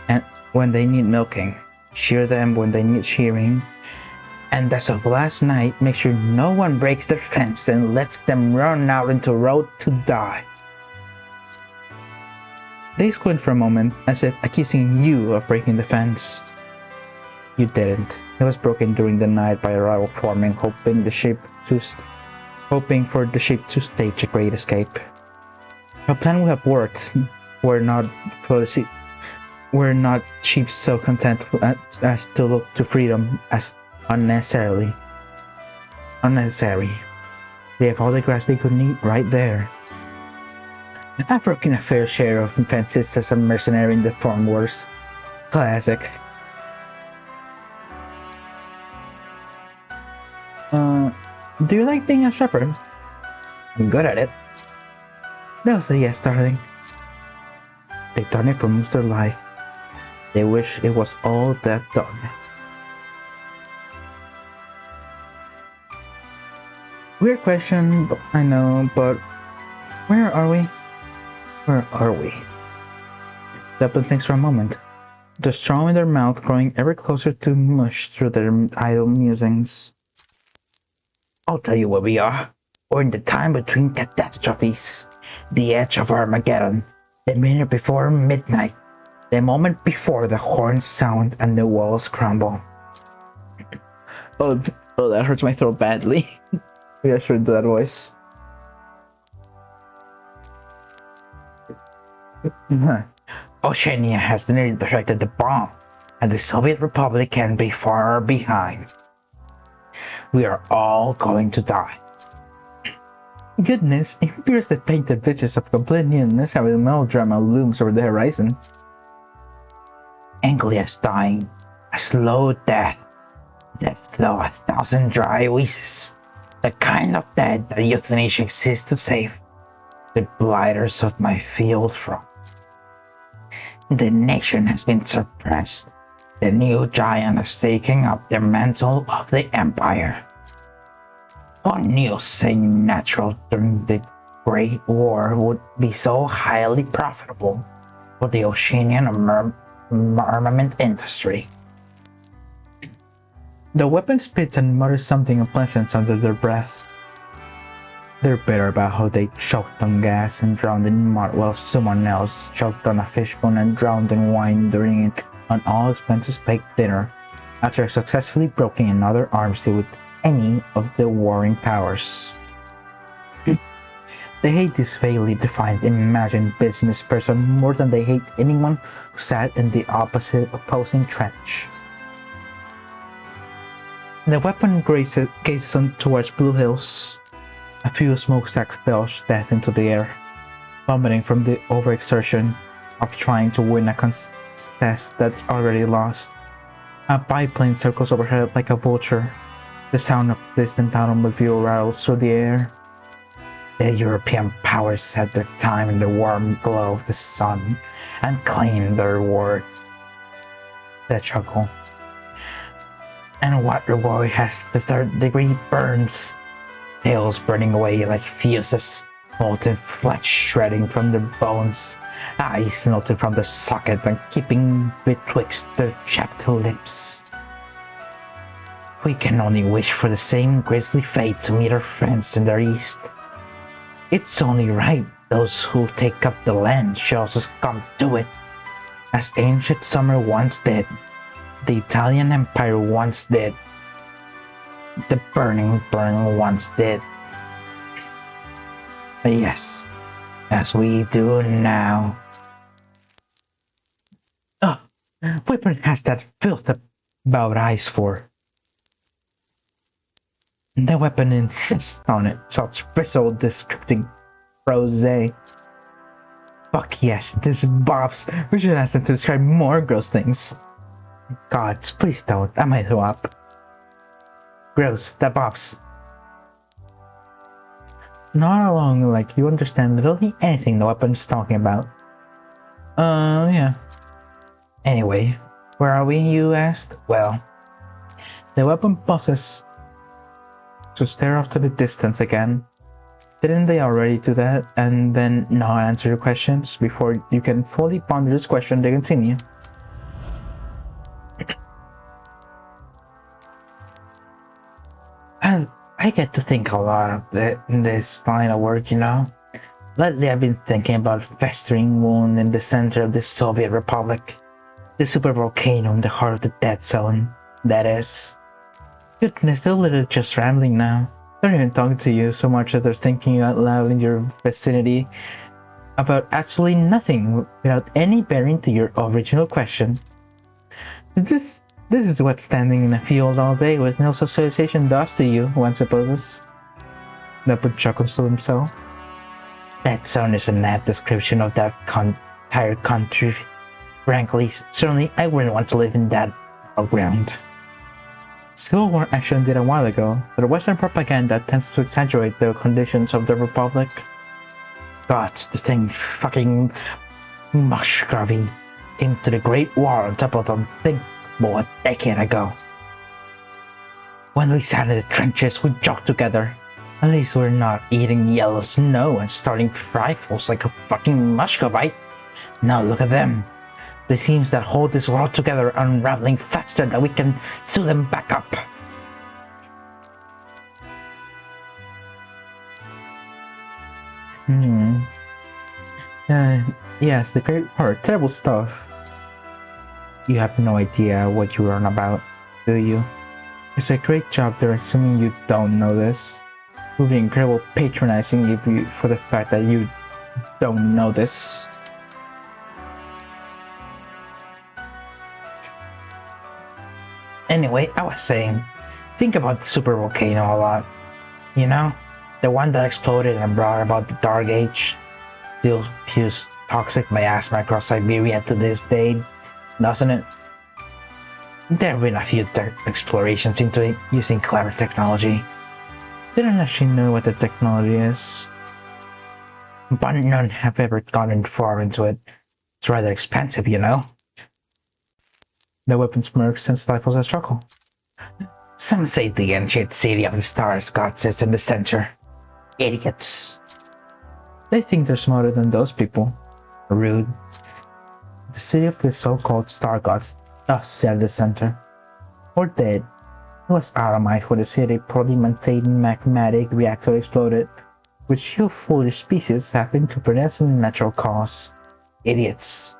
And when they need milking, shear them when they need shearing. And as of last night, make sure no one breaks their fence and lets them run out into the road to die. They squint for a moment, as if accusing you of breaking the fence. You didn't. It was broken during the night by a rival forming, hoping for the sheep to stage a great escape. Our plan would have worked were not sheep so content as to look to freedom as unnecessary. They have all the grass they could need right there. I've broken a fair share of fences as a mercenary in the Farm Wars. Classic. Do you like being a shepherd? I'm good at it. That was a yes, darling. They've done it for most of their life. They wish it was all they've done. Weird question, I know, but where are we? Where are we? Zeppelin thinks for a moment, the straw in their mouth growing ever closer to mush through their idle musings. I'll tell you where we are. We're in the time between catastrophes. The edge of Armageddon. The minute before midnight. The moment before the horns sound and the walls crumble. Oh, that hurts my throat badly. Maybe I should do that voice. Oceania has nearly perfected the bomb, and the Soviet Republic can be far behind. We are all going to die. Goodness, it appears that painted pictures of complete unnecessary melodrama looms over the horizon. Anglia's dying, a slow death, though 1,000 dry wheezes, the kind of death that euthanasia exists to save the blighters of my field from. The nation has been suppressed. The new giant is taking up the mantle of the empire. Who knew saying natural during the Great War would be so highly profitable for the Oceanian armament industry? The weapon spits and mutters something unpleasant under their breath. They're bitter about how they choked on gas and drowned in mud while someone else choked on a fishbone and drowned in wine during an all-expenses-paid dinner after successfully broking another arms deal with any of the warring powers. They hate this vaguely defined imagined business person more than they hate anyone who sat in the opposing trench. The weapon gazes on towards Blue Hills. A few smokestacks belch death into the air, vomiting from the overexertion of trying to win a contest that's already lost. A biplane circles overhead like a vulture. The sound of distant automobile rattles through the air. The European powers had their time in the warm glow of the sun and claimed their reward. They chuckle. And what reward has the third degree burns? Tails burning away like fuses, molten flesh shredding from their bones, eyes melting from their socket and keeping betwixt their chapped lips. We can only wish for the same grisly fate to meet our friends in the east. It's only right those who take up the land shall succumb to it, as ancient summer once did. the Italian Empire once did. The burning once did. But yes, as we do now. Oh, Whitman has that filth about eyes for. The weapon insists on it, shouts Bristle, descripting Rose. Fuck yes, this Bobs. We should ask them to describe more gross things. Gods, please don't. I might throw up. Gross, the Bobs. Not along like you understand literally anything the weapon's talking about. Yeah. Anyway, where are we, you asked? Well, the weapon pauses to stare off to the distance again. Didn't they already do that and then not answer your questions? Before you can fully ponder this question, they continue. And I get to think a lot in this line of work, you know? Lately I've been thinking about a festering wound in the center of the Soviet Republic. The supervolcano in the heart of the dead zone, that is. Goodness, they're literally just rambling now. They're not even talking to you so much as they're thinking out loud in your vicinity about absolutely nothing without any bearing to your original question. This is what standing in a field all day with no socialization does to you, one supposes. Leopard chuckles to himself. That zone is an apt description of that entire country. Frankly, certainly I wouldn't want to live in that ground. Civil War action did a while ago, but Western propaganda tends to exaggerate the conditions of the Republic. Gods, the thing fucking Muscovy came to the Great War on top of the unthinkable a decade ago. When we sat in the trenches, we joked together. At least we're not eating yellow snow and starting rifles like a fucking Muscovite. Now look at them. The seams that hold this world together are unraveling faster than we can sew them back up. Yes, the Great War, terrible stuff. You have no idea what you're on about, do you? It's a great job there assuming you don't know this. It would be incredible patronizing if you for the fact that you don't know this. Anyway, I was saying, think about the supervolcano a lot. You know? The one that exploded and brought about the Dark Age. Still spews toxic miasma across Siberia to this day, doesn't it? There have been a few explorations into it using clever technology. They don't actually know what the technology is. But none have ever gotten far into it. It's rather expensive, you know? The weapon smirks and stifles a chuckle. Some say the ancient city of the stars god sits in the center. Idiots. They think they're smarter than those people. Rude. The city of the so-called star gods does sit at the center. Or dead. It was Aramite when the city poorly maintained magmatic reactor exploded, which you foolish species happen to pronounce a natural cause. Idiots.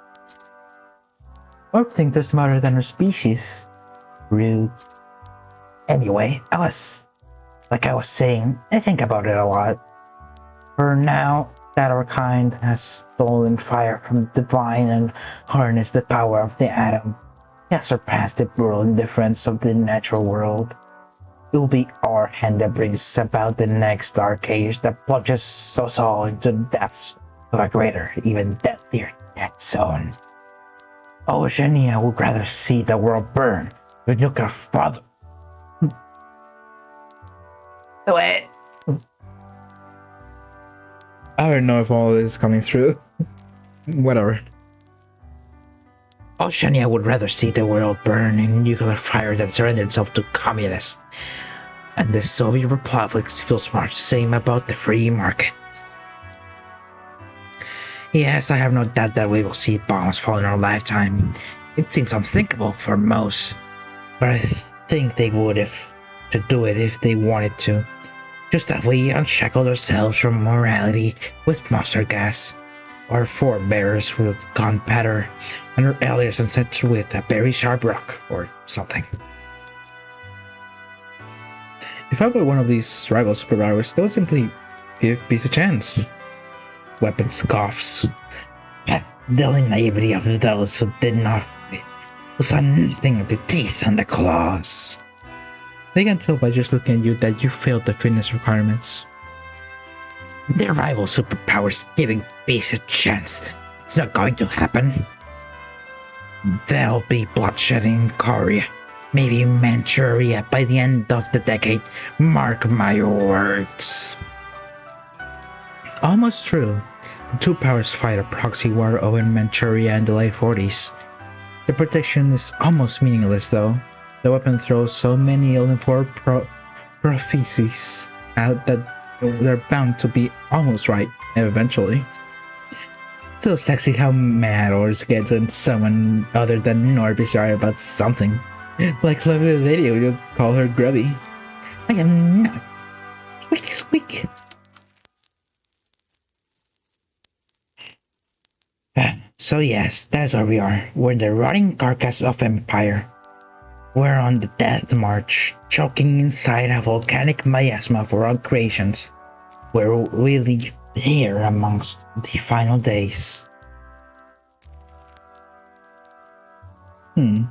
Or think they're smarter than our species. Rude. Anyway, I was saying, I think about it a lot. For now that our kind has stolen fire from the divine and harnessed the power of the atom, it has surpassed the brutal indifference of the natural world. It will be our hand that brings about the next dark age that plunges us all into the depths of a greater, even deadlier death zone. Oceania would rather see the world burn with nuclear father. Wait. I don't know if all this is coming through. Whatever. Oceania would rather see the world burn in nuclear fire than surrender itself to communists. And the Soviet Republic feels much the same about the free market. Yes, I have no doubt that we will see bombs fall in our lifetime. It seems unthinkable for most, but I think they would do it if they wanted to. Just that we unshackled ourselves from morality with mustard gas. our forebears with gunpowder and our earlier sunsets with a very sharp rock or something. If I were one of these rival superpowers, I would simply give peace a chance. Weapon scoffs. The naivety of those who did not who saw nothing of the teeth and the claws. They can tell by just looking at you that you failed the fitness requirements. Their rival superpowers giving peace a chance. It's not going to happen. There'll be bloodshed in Korea, maybe Manchuria by the end of the decade. Mark my words. Almost true. The two powers fight a proxy war over Manchuria in the late 40s. The protection is almost meaningless though. The weapon throws so many ill-informed prophecies out that they're bound to be almost right eventually. So sexy how mad orders get when someone other than Norby's are about something. Like lovely lady would call her grubby. I am not. Squeak squeak. So yes, that is where we are. We're the rotting carcass of empire. We're on the death march, choking inside a volcanic miasma for our creations. We're really here amongst the final days. Have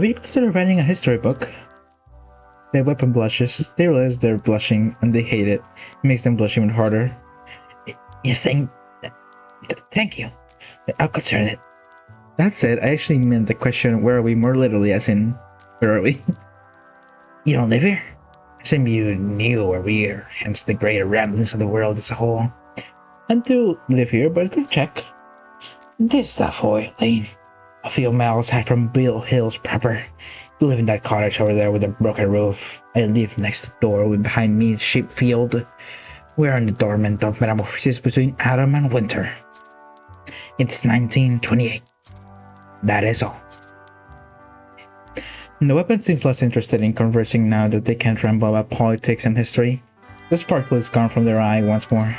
you considered writing a history book? The weapon blushes. They realize they're blushing and they hate it. It makes them blush even harder. You're saying... Thank you. I'll consider it. That's it. I actually meant the question, where are we, more literally, as in, where are we? You don't live here? I assume you knew where we are, hence the greater ramblings of the world as a whole. I do live here, but good check. This stuff, Lane. A few miles out from Bill Hills proper. You live in that cottage over there with a broken roof. I live next door with behind me sheep field. We're in the dormant of metamorphosis between autumn and winter. It's 1928. That is all. The weapon seems less interested in conversing now that they can't ramble about politics and history. The sparkle is gone from their eye once more.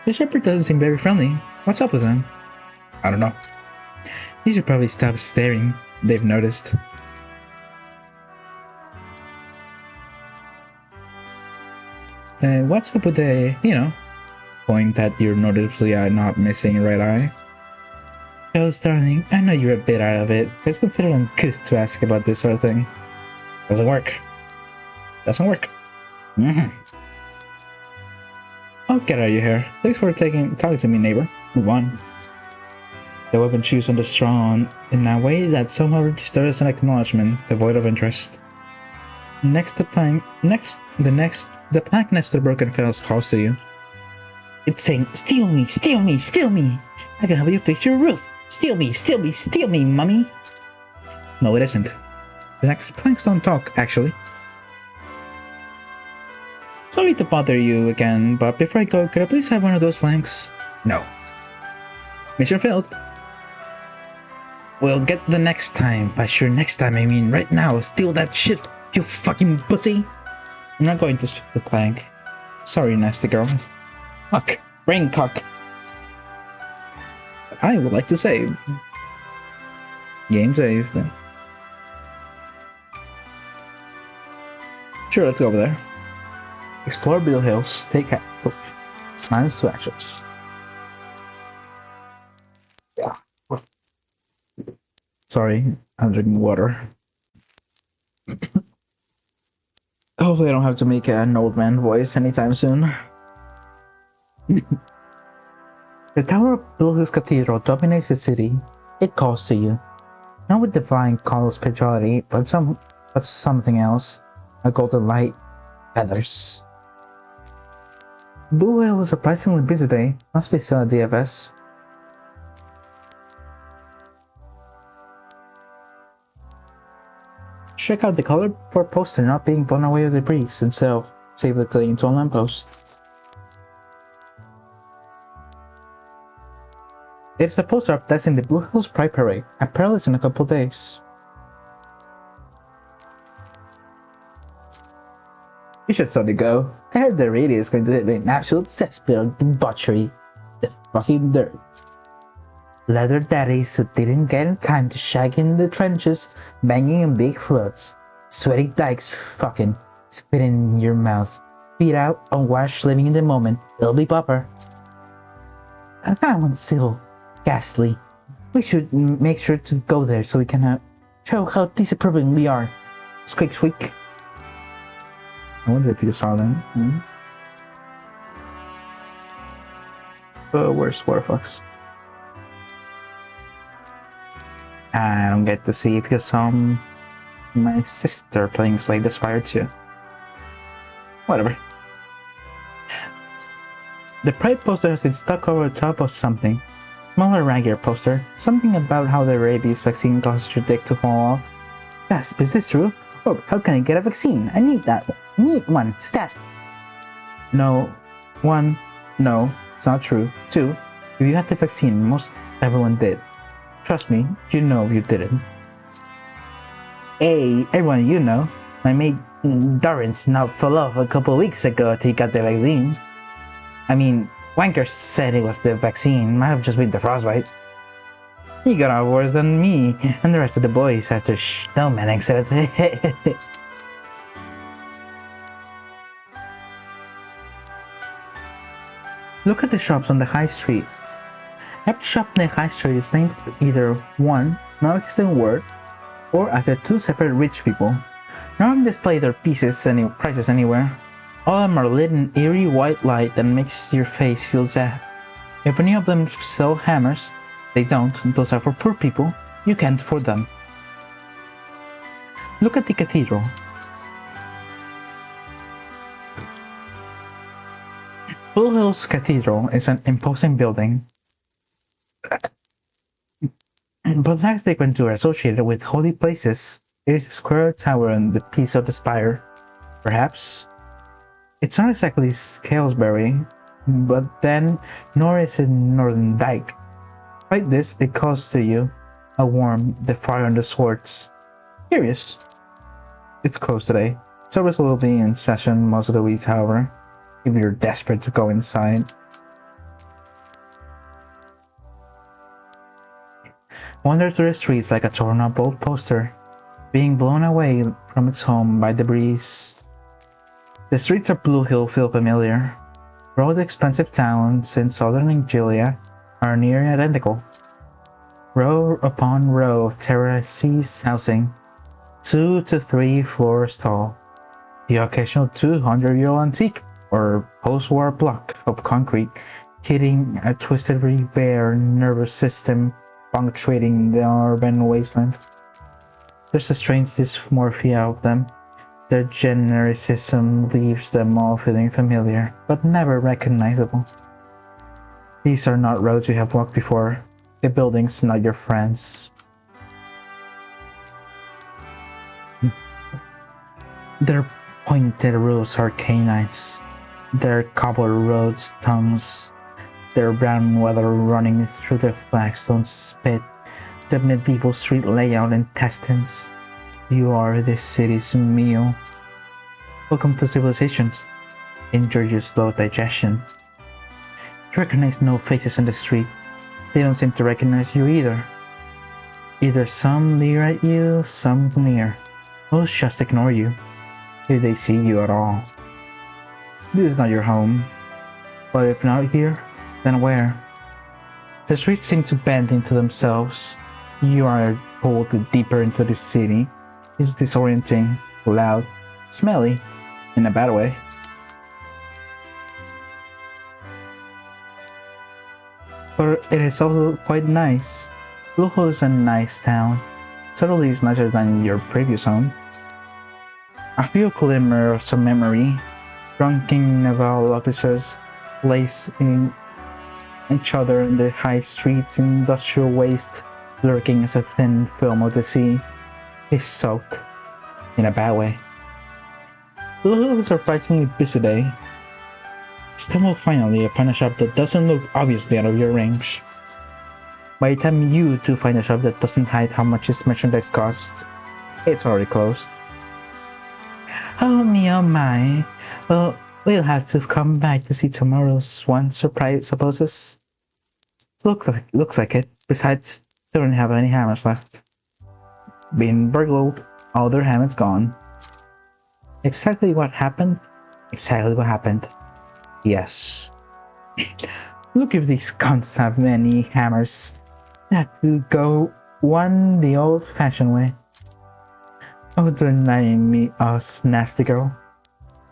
The shepherd doesn't seem very friendly. What's up with him? I don't know. You should probably stop staring. They've noticed. What's up with the, point that you're noticeably not missing a right eye? Oh, darling, I know you're a bit out of it. It's considered uncouth to ask about this sort of thing. Doesn't work. I'll get out of your hair. Thanks for talking to me, neighbor. Move on. The weapon chews on the straw in a way that somehow registers an acknowledgement, devoid of interest. The plank next to the broken fellows calls to you. It's saying, steal me, steal me, steal me! I can help you fix your roof! Steal me, steal me, steal me, mummy! No, it isn't. The next planks don't talk, actually. Sorry to bother you again, but before I go, could I please have one of those planks? No. Mission failed. We'll get the next time. By sure next time, I mean right now. Steal that shit, you fucking pussy! I'm not going to split the plank. Sorry, nasty girl. Fuck. Brain cock. I would like to save. Game saved. Sure, let's go over there. Explore Bill Hills. Take out. -2 actions. Yeah. Sorry, I'm drinking water. Hopefully I don't have to make an old man voice anytime soon. The tower of Bill Hills Cathedral dominates the city. It calls to you. Not with divine call of spirituality, but something else. A golden light. Feathers. Blue Whale was surprisingly busy today. Must be still at DFS. Check out the color for poster not being blown away with debris instead of safely clinging to a lamppost. It is a poster advertising the Blue Hills Pride Parade, apparel is in a couple days. You should suddenly go. I heard the radio is going to hit me an absolute cesspit of debauchery. The fucking dirt. Leather daddies who didn't get in time to shag in the trenches, banging in big floods. Sweaty dykes fucking, spit in your mouth. Feet out, unwashed, living in the moment. It'll be popper. I want civil. Ghastly. We should make sure to go there so we can show how disapproving we are. Squeak, squeak. I wonder if you saw them. Where's Warfox? I don't get to see if you saw my sister playing Slay the Spire too. Whatever. The Pride poster has been stuck over the top of something. Smaller, raggier poster. Something about how the rabies vaccine causes your dick to fall off. Gasp, is this true? Oh, how can I get a vaccine? I need that. Need one. Stat. No. 1. No, it's not true. 2. If you had the vaccine, most everyone did. Trust me, you know you didn't. Hey, everyone you know, my mate Doran's not fell off a couple weeks ago after he got the vaccine. I mean, Wanker said it was the vaccine, might have just been the frostbite. He got out worse than me and the rest of the boys after Snowman exited. Look at the shops on the high street. Every shop on the high street is named either one non-existent word or after two separate rich people. None of them display their prices anywhere. All of them are lit in eerie white light that makes your face feel sad. If any of them sell hammers, they don't. Those are for poor people. You can't afford them. Look at the cathedral. Blue Hills Cathedral is an imposing building, but lacks the grandeur associated with holy places. It is a square tower on the piece of the spire. Perhaps it's not exactly Scalesbury, but then nor is it Northern Dyke. Despite this, it calls to you a warm, the fire on the swords. Curious. It's closed today. Service will be in session most of the week, however, if you're desperate to go inside. Wander through the streets like a torn up old poster, being blown away from its home by the breeze. The streets of Blue Hill feel familiar. Both expensive towns in southern Angelia are nearly identical. Row upon row of terraces housing, 2 to 3 floors tall. The occasional 200-year-old antique or post-war block of concrete hitting a twisted, bare nervous system punctuating the urban wasteland. There's a strange dysmorphia of them. Their genericism leaves them all feeling familiar, but never recognizable. These are not roads you have walked before. The buildings, not your friends. Their pointed roofs are canines. Their cobbled roads tongues. Their brown weather running through the flagstone spit. The medieval street layout intestines. You are this city's meal. Welcome to civilizations. Enjoy your slow digestion. You recognize no faces in the street. They don't seem to recognize you either. Either some leer at you, some sneer. Most just ignore you, if they see you at all. This is not your home. But if not here, then where? The streets seem to bend into themselves. You are pulled deeper into the city. It's disorienting, loud, smelly, in a bad way. But it is also quite nice. Blue Hill is a nice town. Certainly is nicer than your previous home. A few glimmers of memory. Drunken naval officers lacing each other in the high streets, industrial waste lurking as a thin film of the sea. Is soaked. In a bad way. Blue Hill is a surprisingly busy day. Stumble finally upon a shop that doesn't look obviously out of your range. By the time you two find a shop that doesn't hide how much its merchandise costs, it's already closed. Oh me, oh my. Well, we'll have to come back to see tomorrow's one, surprise supposes. Looks like it. Besides, they don't have any hammers left. Been burgled, all their hammers gone. Exactly what happened? Exactly what happened. Yes. Look if these cunts have many hammers. They have to go one the old-fashioned way. Oh, denying me, us nasty girl.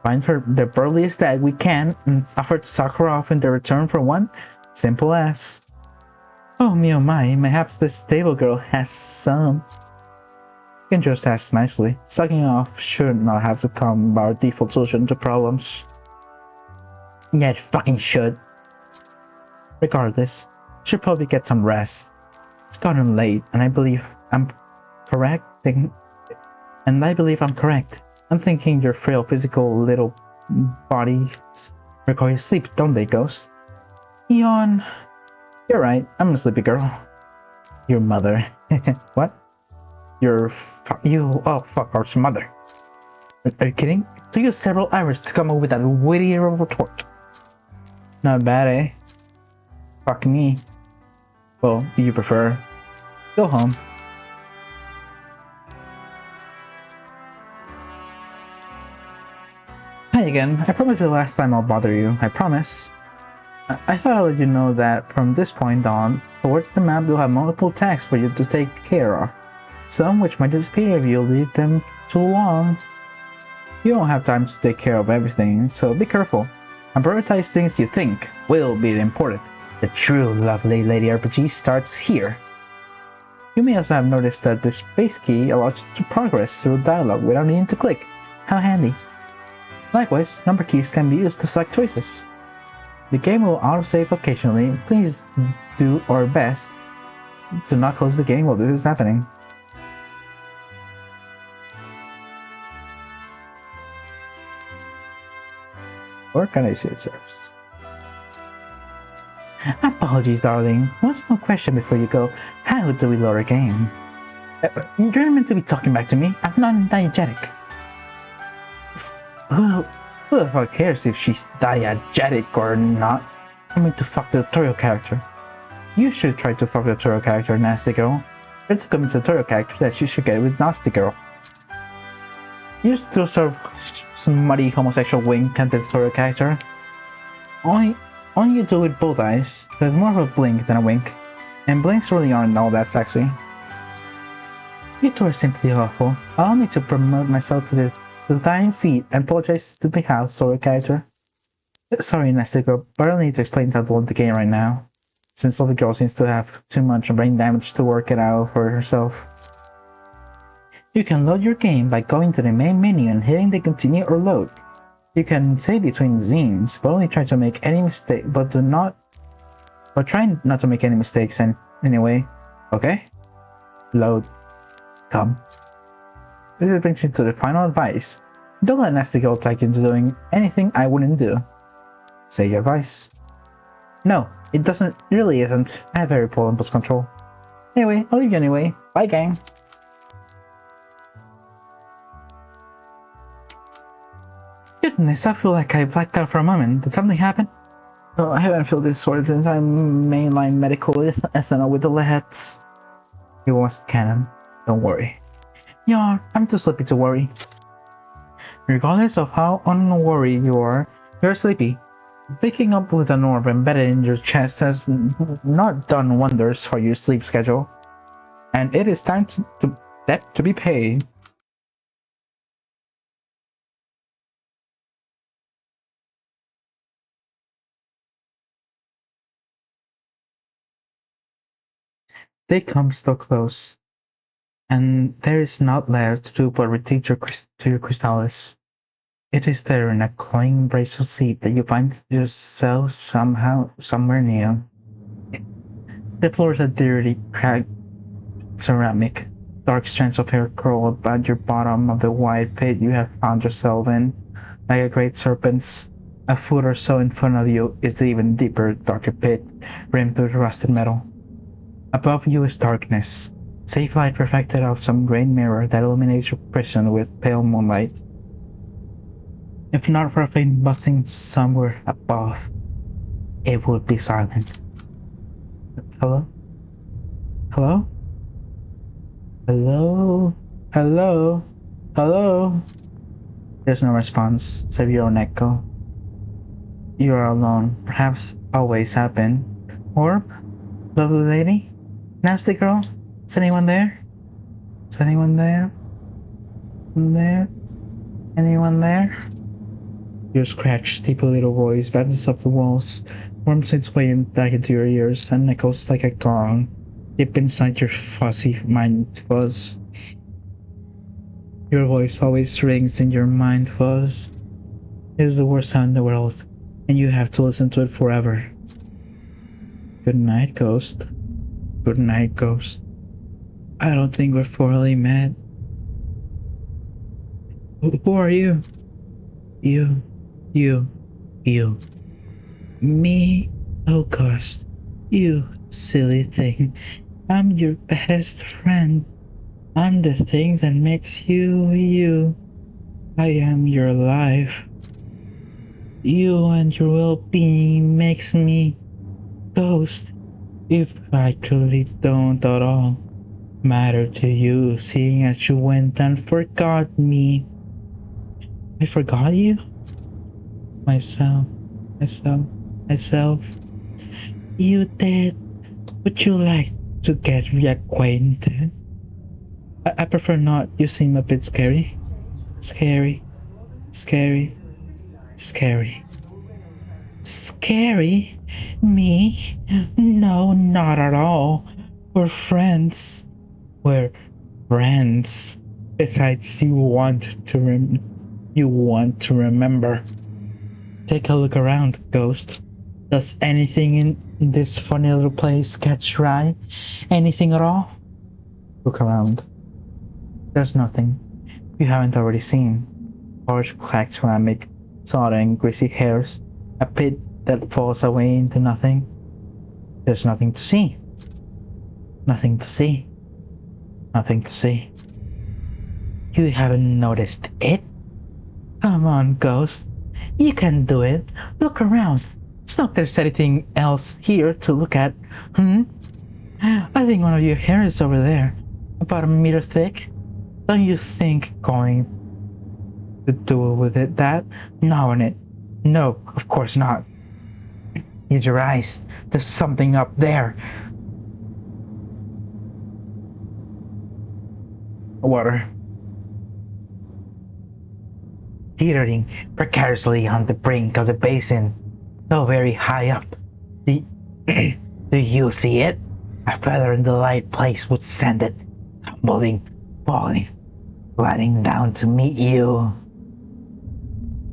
Find her the burliest that we can and offer to suck her off in the return for one simple ass. Oh me oh my, perhaps this stable girl has some. You can just ask nicely. Sucking off should not have to become our default solution to problems. Yeah, it fucking should. Regardless, should probably get some rest. It's gotten late, and I believe I'm correct. I'm thinking your frail physical little bodies require sleep, don't they, Ghost? Yawn. You're right, I'm a sleepy girl. Your mother. What? Oh fuck, our mother. Are you kidding? It took you several hours to come up with that witty retort. Not bad, eh? Fuck me. Well, do you prefer? Go home. Hi again. I promise the last time I'll bother you. I promise. I thought I'd let you know that from this point on, towards the map you'll have multiple tasks for you to take care of. Some which might disappear if you leave them too long. You don't have time to take care of everything, so be careful. And prioritize things you think will be important. The true lovely Lady RPG starts here. You may also have noticed that the space key allows you to progress through dialogue without needing to click. How handy. Likewise, number keys can be used to select choices. The game will autosave occasionally. Please do our best to not close the game while this is happening. Or can I say it first? Apologies, darling. One small question before you go. How do we load a game? You're meant to be talking back to me. I'm non-diegetic. Who the fuck cares if she's diegetic or not? I mean to fuck the tutorial character. You should try to fuck the tutorial character, nasty girl. Try to convince the tutorial character that you should get it with nasty girl. You still sort of smutty homosexual wink at the tutorial character. Only you do it with both eyes. There's more of a blink than a wink. And blinks really aren't all that sexy. You two are simply awful. Allow me to promote myself to the dying feet and apologize to the house tutorial character. Sorry, nasty girl, but I'll need to explain how to load the game right now. Since lovely girl seems to have too much brain damage to work it out for herself. You can load your game by going to the main menu and hitting the continue or load. You can save between zines, but only try to make any mistake, but try not to make any mistakes anyway. Okay? Load. Come. This brings me to the final advice. Don't let nasty girl talk you into doing anything I wouldn't do. Say your advice. No, it doesn't. It really isn't. I have very poor impulse control. Anyway, I'll leave you anyway. Bye, gang. Goodness, I feel like I blacked out for a moment. Did something happen? Oh, I haven't felt this sort since I'm mainline medical ethanol with the lads. It was canon. Don't worry. Yeah, I'm too sleepy to worry. Regardless of how unworried you are, you're sleepy. Waking up with an orb embedded in your chest has not done wonders for your sleep schedule. And it is time to be paid. Day comes so close, and there is naught left to do but return to your crystallis. It is there in a cloying brace of sleep that you find yourself somewhere new. The floors are dirty, cracked ceramic. Dark strands of hair curl about your bottom of the wide pit you have found yourself in, like a great serpent's. A foot or so in front of you is the even deeper, darker pit, rimmed with rusted metal. Above you is darkness, safe light reflected off some grain mirror that illuminates your prison with pale moonlight. If not for a faint buzzing somewhere above, it would be silent. Hello? Hello? Hello? Hello? Hello? There's no response, save your own echo. You are alone, perhaps always have been. Orb? Lovely lady? Nasty girl? Is anyone there? Is anyone there? There? Anyone there? Your scratched, deep little voice bounces off the walls, worms its way back into your ears, and echoes like a gong deep inside your fuzzy mind fuzz. Your voice always rings in your mind fuzz. It is the worst sound in the world, and you have to listen to it forever. Good night, ghost. Good night, ghost. I don't think we're formally met. Who are you? You. Me? Oh, ghost. You silly thing. I'm your best friend. I'm the thing that makes you you. I am your life. You and your well-being makes me ghost. If I truly don't at all matter to you, seeing as you went and forgot me. I forgot you? Myself. You did. Would you like to get reacquainted? I prefer not. You seem a bit scary. Scary. Scary? Me? No, not at all. We're friends. We're friends. Besides, you want to remember. Take a look around, ghost. Does anything in this funny little place catch your eye? Anything at all? Look around. There's nothing you haven't already seen. Large cracked ceramic, sodding, greasy hairs, a pit that falls away into nothing. There's nothing to see. Nothing to see. Nothing to see. You haven't noticed it? Come on, ghost. You can do it. Look around. It's not there's anything else here to look at. I think one of your hairs is over there, about a meter thick. Don't you think going to do with it that? No, in it. No, of course not. Use your eyes. There's something up there. Water. Teetering precariously on the brink of the basin, so very high up. Do you see it? A feather in the light place would send it tumbling, falling, gliding down to meet you.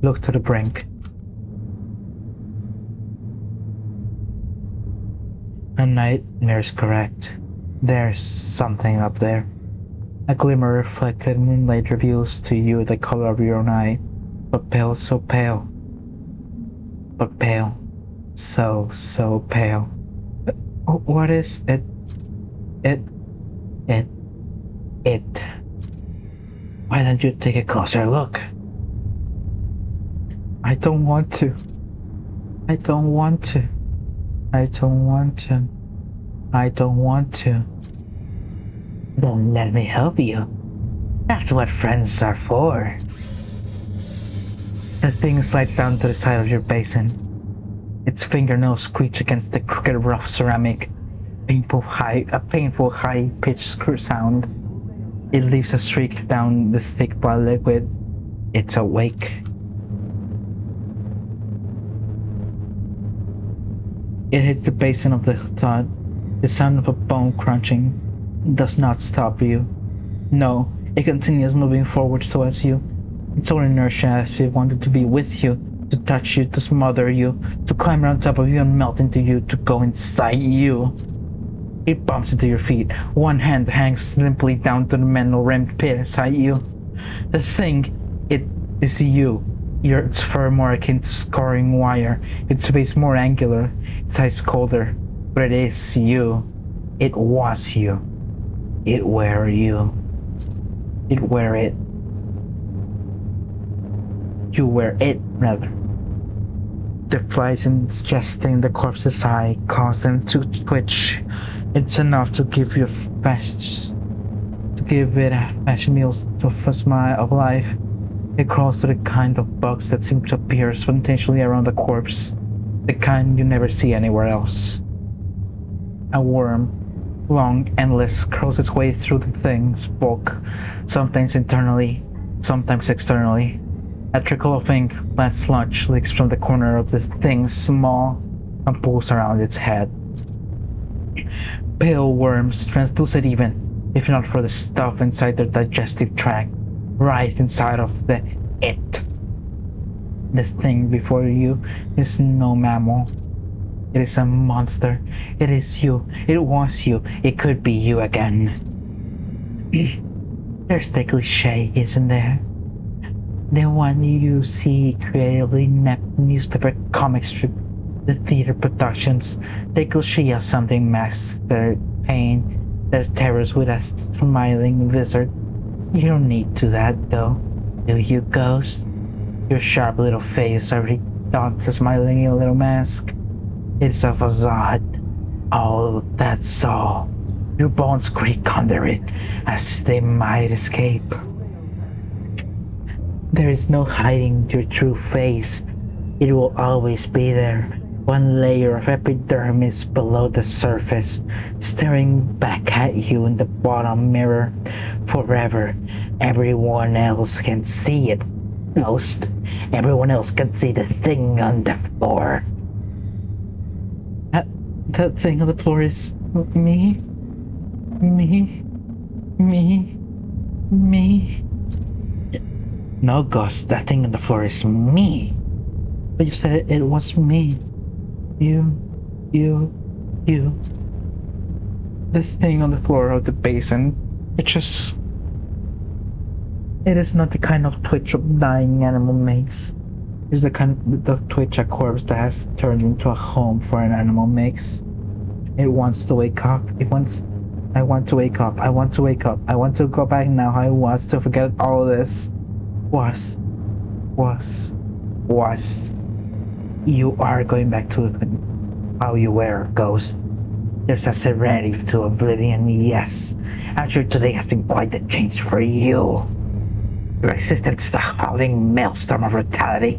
Look to the brink. A nightmare's correct. There's something up there. A glimmer reflected moonlight reveals to you the color of your own eye, but pale, so pale. But pale. So pale. What is it? It. Why don't you take a closer look? I don't want to. Then let me help you. That's what friends are for. The thing slides down to the side of your basin. Its fingernails screech against the crooked rough ceramic. A painful high-pitched screw sound. It leaves a streak down the thick black liquid. It's awake. It hits the basin of the thud. The sound of a bone crunching does not stop you. No, it continues moving forwards towards you. Its own inertia as if it wanted to be with you, to touch you, to smother you, to climb on top of you and melt into you, to go inside you. It bumps into your feet. One hand hangs limply down to the metal rimmed pit inside you. The thing, it is you. Its fur more akin to scoring wire, its face more angular, its eyes colder, but it is you. It was you. It were you. It were it. You were it, rather. The flies ingesting the corpse's eye cause them to twitch. It's enough to give you a fashion meal of a smile of life. It crawls to the kind of bugs that seem to appear spontaneously around the corpse, the kind you never see anywhere else. A worm, long, endless, crawls its way through the thing's bulk, sometimes internally, sometimes externally. A trickle of ink, flat sludge, leaks from the corner of the thing's small and pools around its head. Pale worms, translucent even, if not for the stuff inside their digestive tract, right inside of the it. The thing before you is no mammal. It is a monster. It is you. It was you. It could be you again. There's the cliche, isn't there? The one you see creatively inept newspaper comic strip, the theater productions. The cliche of something masks their pain, their terrors with a smiling wizard. You don't need to that though, do you, ghost? Your sharp little face already dons a smiling little mask. It's a facade. Oh, that's all. Your bones creak under it, as if they might escape. There is no hiding your true face. It will always be there, one layer of epidermis below the surface, staring back at you in the bottom mirror forever. Everyone else can see it, ghost. Everyone else can see the thing on the floor. That thing on the floor is me? Me? Me? Me? No, Ghost, that thing on the floor is me. But you said it was me. You. The thing on the floor of the basin, it is not the kind of twitch a dying animal makes. It's the kind of twitch a corpse that has turned into a home for an animal makes. It wants to wake up. I want to wake up. I want to wake up. I want to go back now. I want to forget all this. Was. You are going back to how you were, Ghost. There's a serenity to oblivion, yes. I'm sure today has been quite the change for you. Your existence is a howling maelstrom of brutality,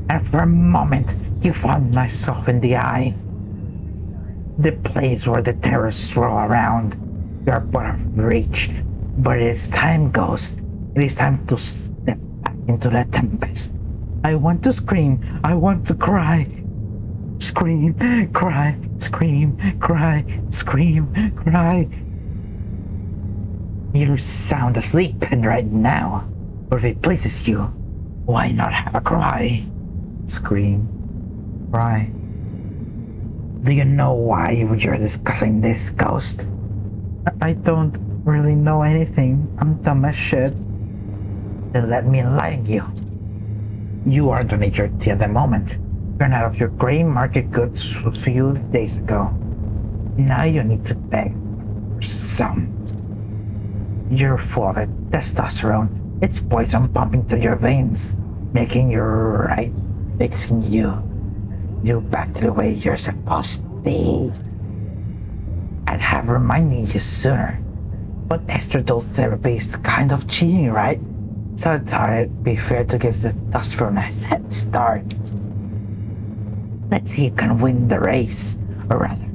and for a moment you found myself in the eye. The place where the terrors roll around. You are but of reach, but it is time, Ghost. It is time to step back into the tempest. I want to scream. I want to cry. Scream, cry, scream, cry, scream, cry. You sound asleep right now. Or if it pleases you, why not have a cry? Scream, cry. Do you know why you're discussing this, Ghost? I don't really know anything. I'm dumb as shit. Then let me enlighten you. You are donating your tea at the moment. Ran out of your gray market goods a few days ago. Now you need to beg for some. You're full of it, testosterone. It's poison pumping through your veins, making you right, fixing you back to the way you're supposed to be. I'd have reminded you sooner, but estradiol therapy is kind of cheating, right? So I thought it'd be fair to give the testosterone a head start. Let's see who can win the race, or rather,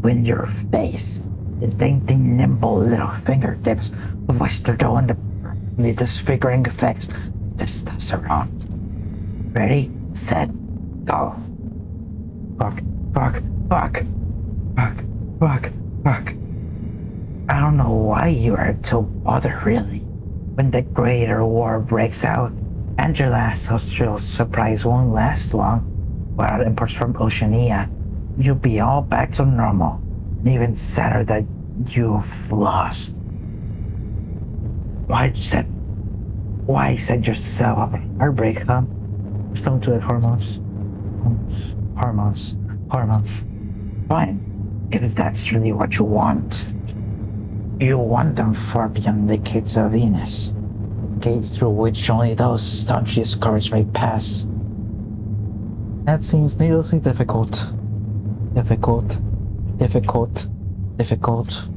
win your face. The dainty, nimble little fingertips of estradiol and the disfiguring effects of testosterone. Ready, set, go. Fuck. I don't know why you are so bothered, really. When the greater war breaks out, and your last hostile surprise won't last long, without imports from Oceania, you'll be all back to normal, and even sadder that you've lost. Why set yourself up a heartbreak, huh? Just don't do it, hormones. Fine, if that's really what you want. You want them far beyond the gates of Venus. gates through which only those staunchest courage may pass. That seems needlessly difficult. Difficult. Difficult. Difficult.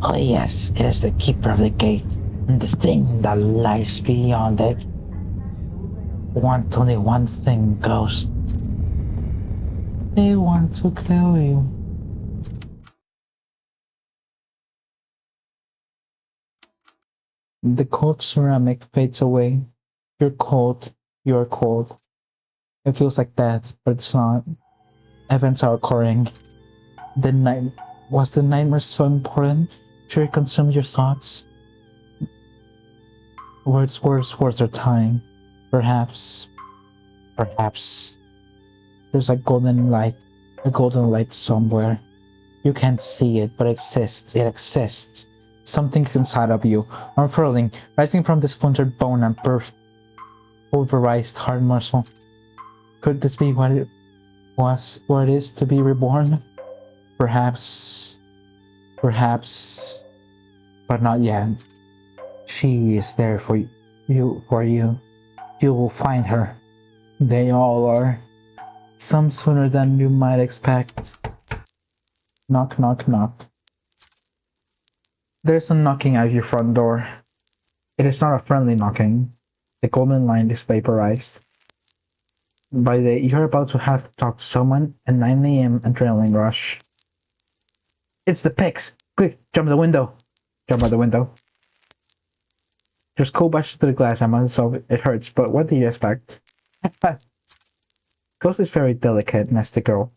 Oh yes, it is the keeper of the gate, and the thing that lies beyond it. Want only one thing, Ghost. They want to kill you. The cold ceramic fades away. You're cold. You're cold. It feels like death, but it's not. Events are occurring. The night was the nightmare so important? Should it consume your thoughts? Words worth their time. Perhaps. Perhaps. There's a golden light somewhere. You can't see it, but it exists. It exists. Something's inside of you, unfurling, rising from the splintered bone and pulverized hard muscle. Could this be what it was, what it is to be reborn? Perhaps, perhaps, but not yet. She is there for you, for you. You will find her. They all are. Some sooner than you might expect. Knock, knock, knock. There's a knocking at your front door. It is not a friendly knocking. The golden line is vaporized. By the you're about to have to talk to someone at 9 a.m. adrenaline rush. It's the pigs! Quick, jump out the window! Jump out the window. There's cold bashed to the glass, so it hurts, but what do you expect? Ghost is very delicate, nasty girl.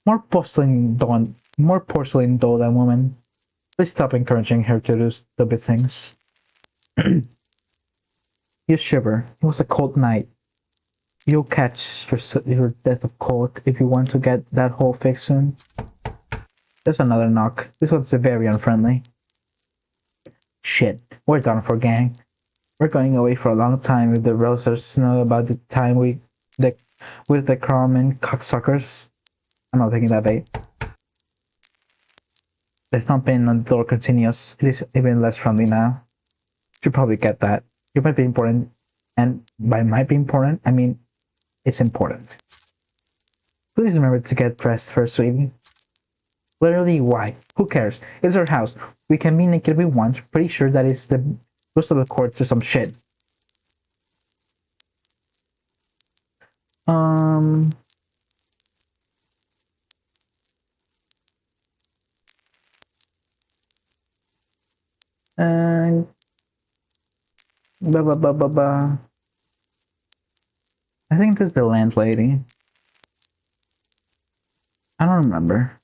More porcelain doll than woman. Please stop encouraging her to do stupid things. You shiver. It was a cold night. You'll catch your death of cold if you want to get that hole fixed soon. There's another knock. This one's very unfriendly. Shit, we're done for, gang. We're going away for a long time if the Rosers know about the time with the Carmen cocksuckers. I'm not taking that bait. The thumping on the door continues. It is even less friendly now. You probably get that. You might be important, and by might be important, I mean it's important. Please remember to get dressed first, sweetie. Literally, why? Who cares? It's our house. We can be naked if we want. Pretty sure that is the most of the courts or some shit. Um. And blah blah blah blah blah. I think this is the landlady. I don't remember.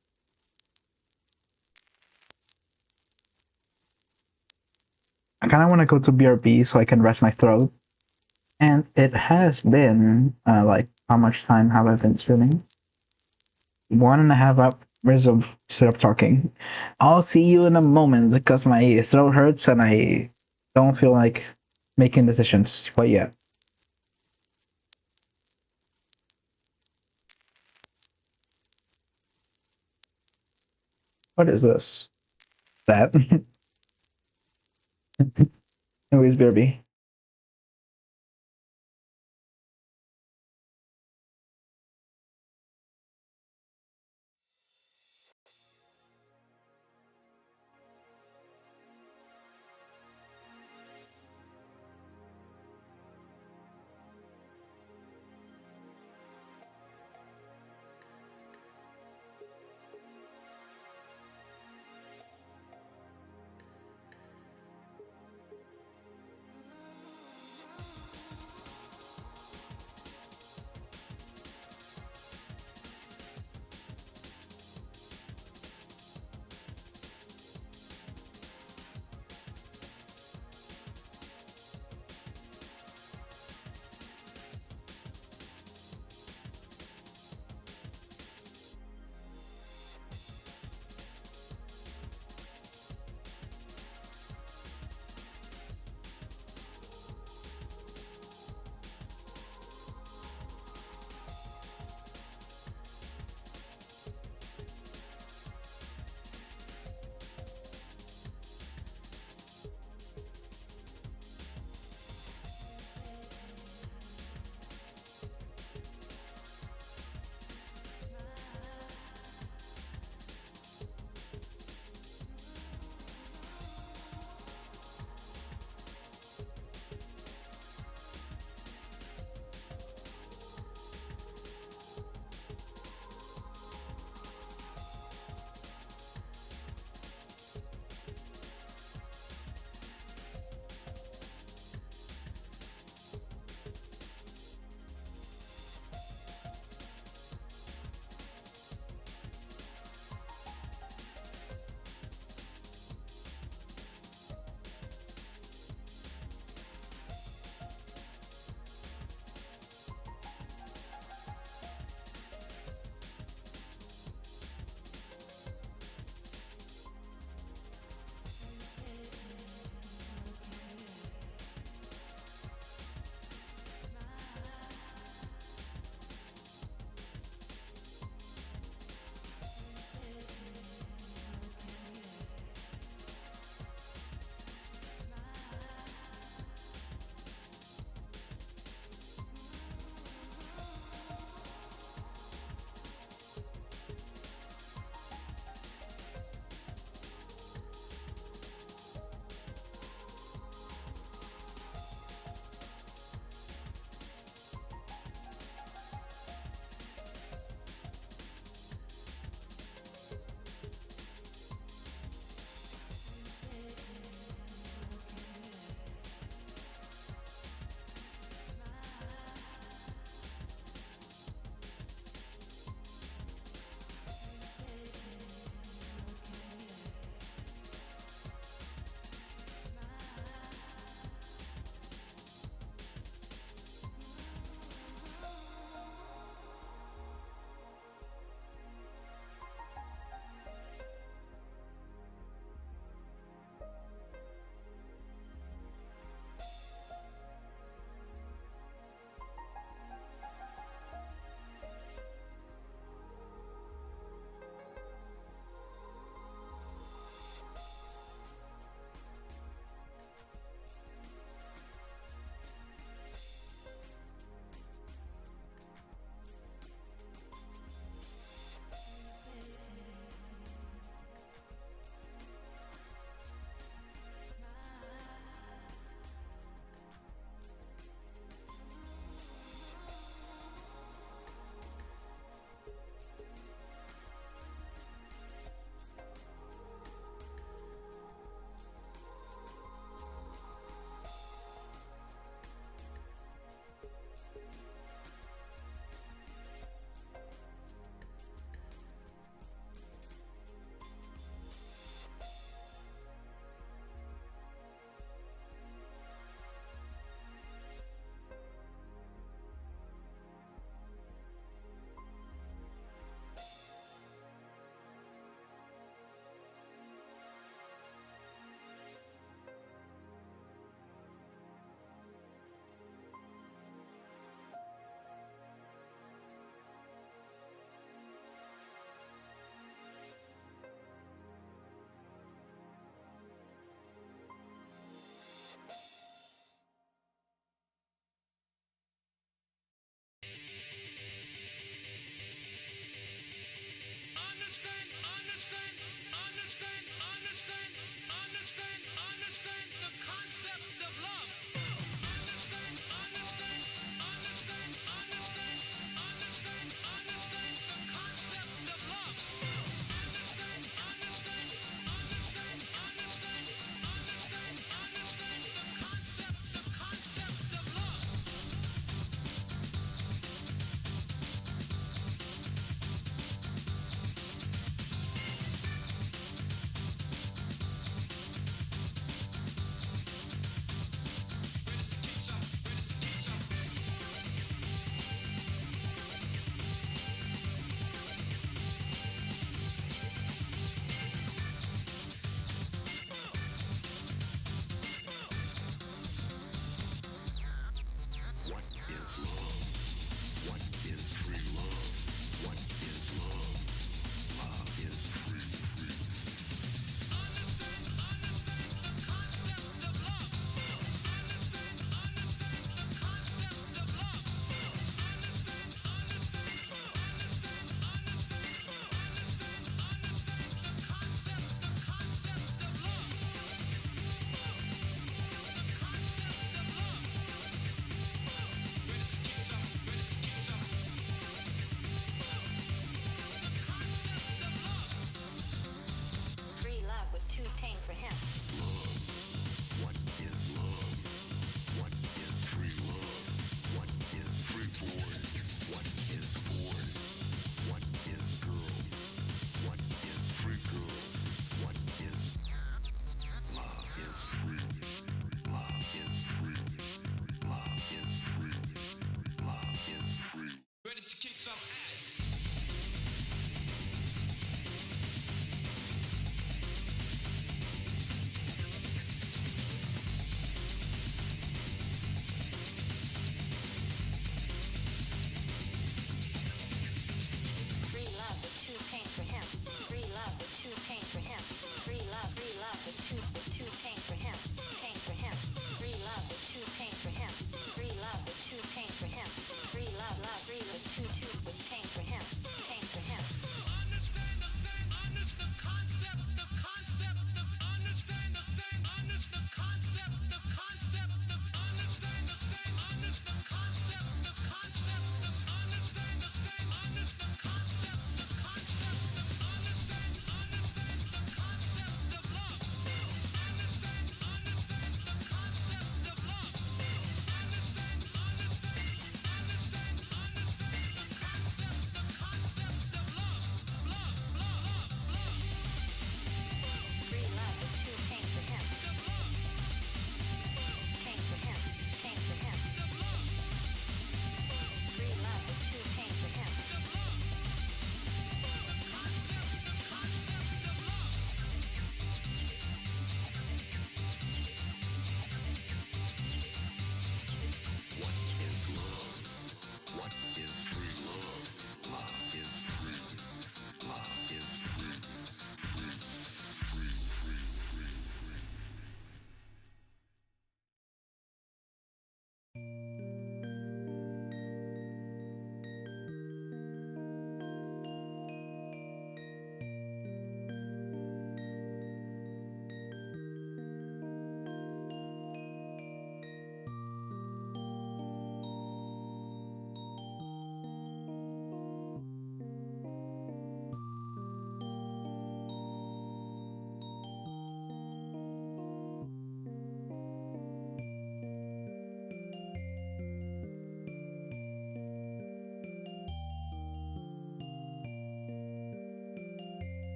I kind of want to go to BRB so I can rest my throat. And it has been like how much time have I been streaming? 1.5 hours of straight up talking. I'll see you in a moment because my throat hurts and I don't feel like making decisions quite yet. What is this? That. Anyways, BRB.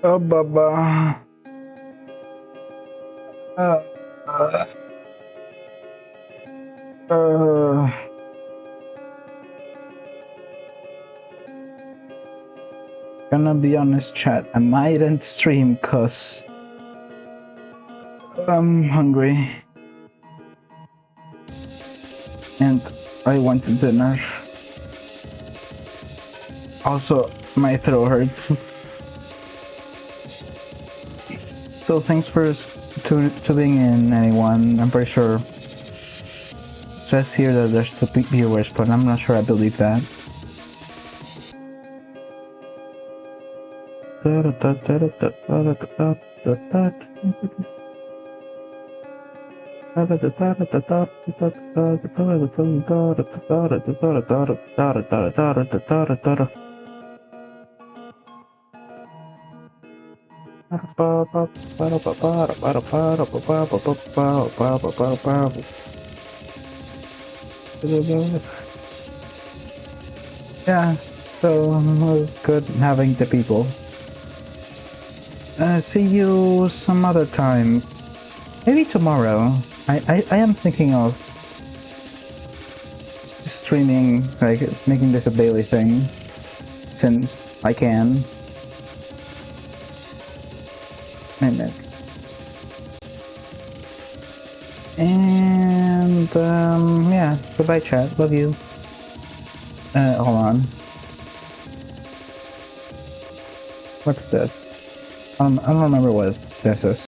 Oh, Baba. Uh, uh, uh, gonna be honest, chat. I mightn't stream cause I'm hungry and I want dinner. Also, my throat hurts. So thanks for tuning in, anyone. I'm pretty sure it says here that there's 2 viewers, but I'm not sure I believe that. Yeah, so it was good having the people. See you some other time. Maybe tomorrow. I am thinking of streaming, like making this a daily thing, since I can. And yeah, goodbye, chat. Love you. Hold on. What's this? I don't remember what this is.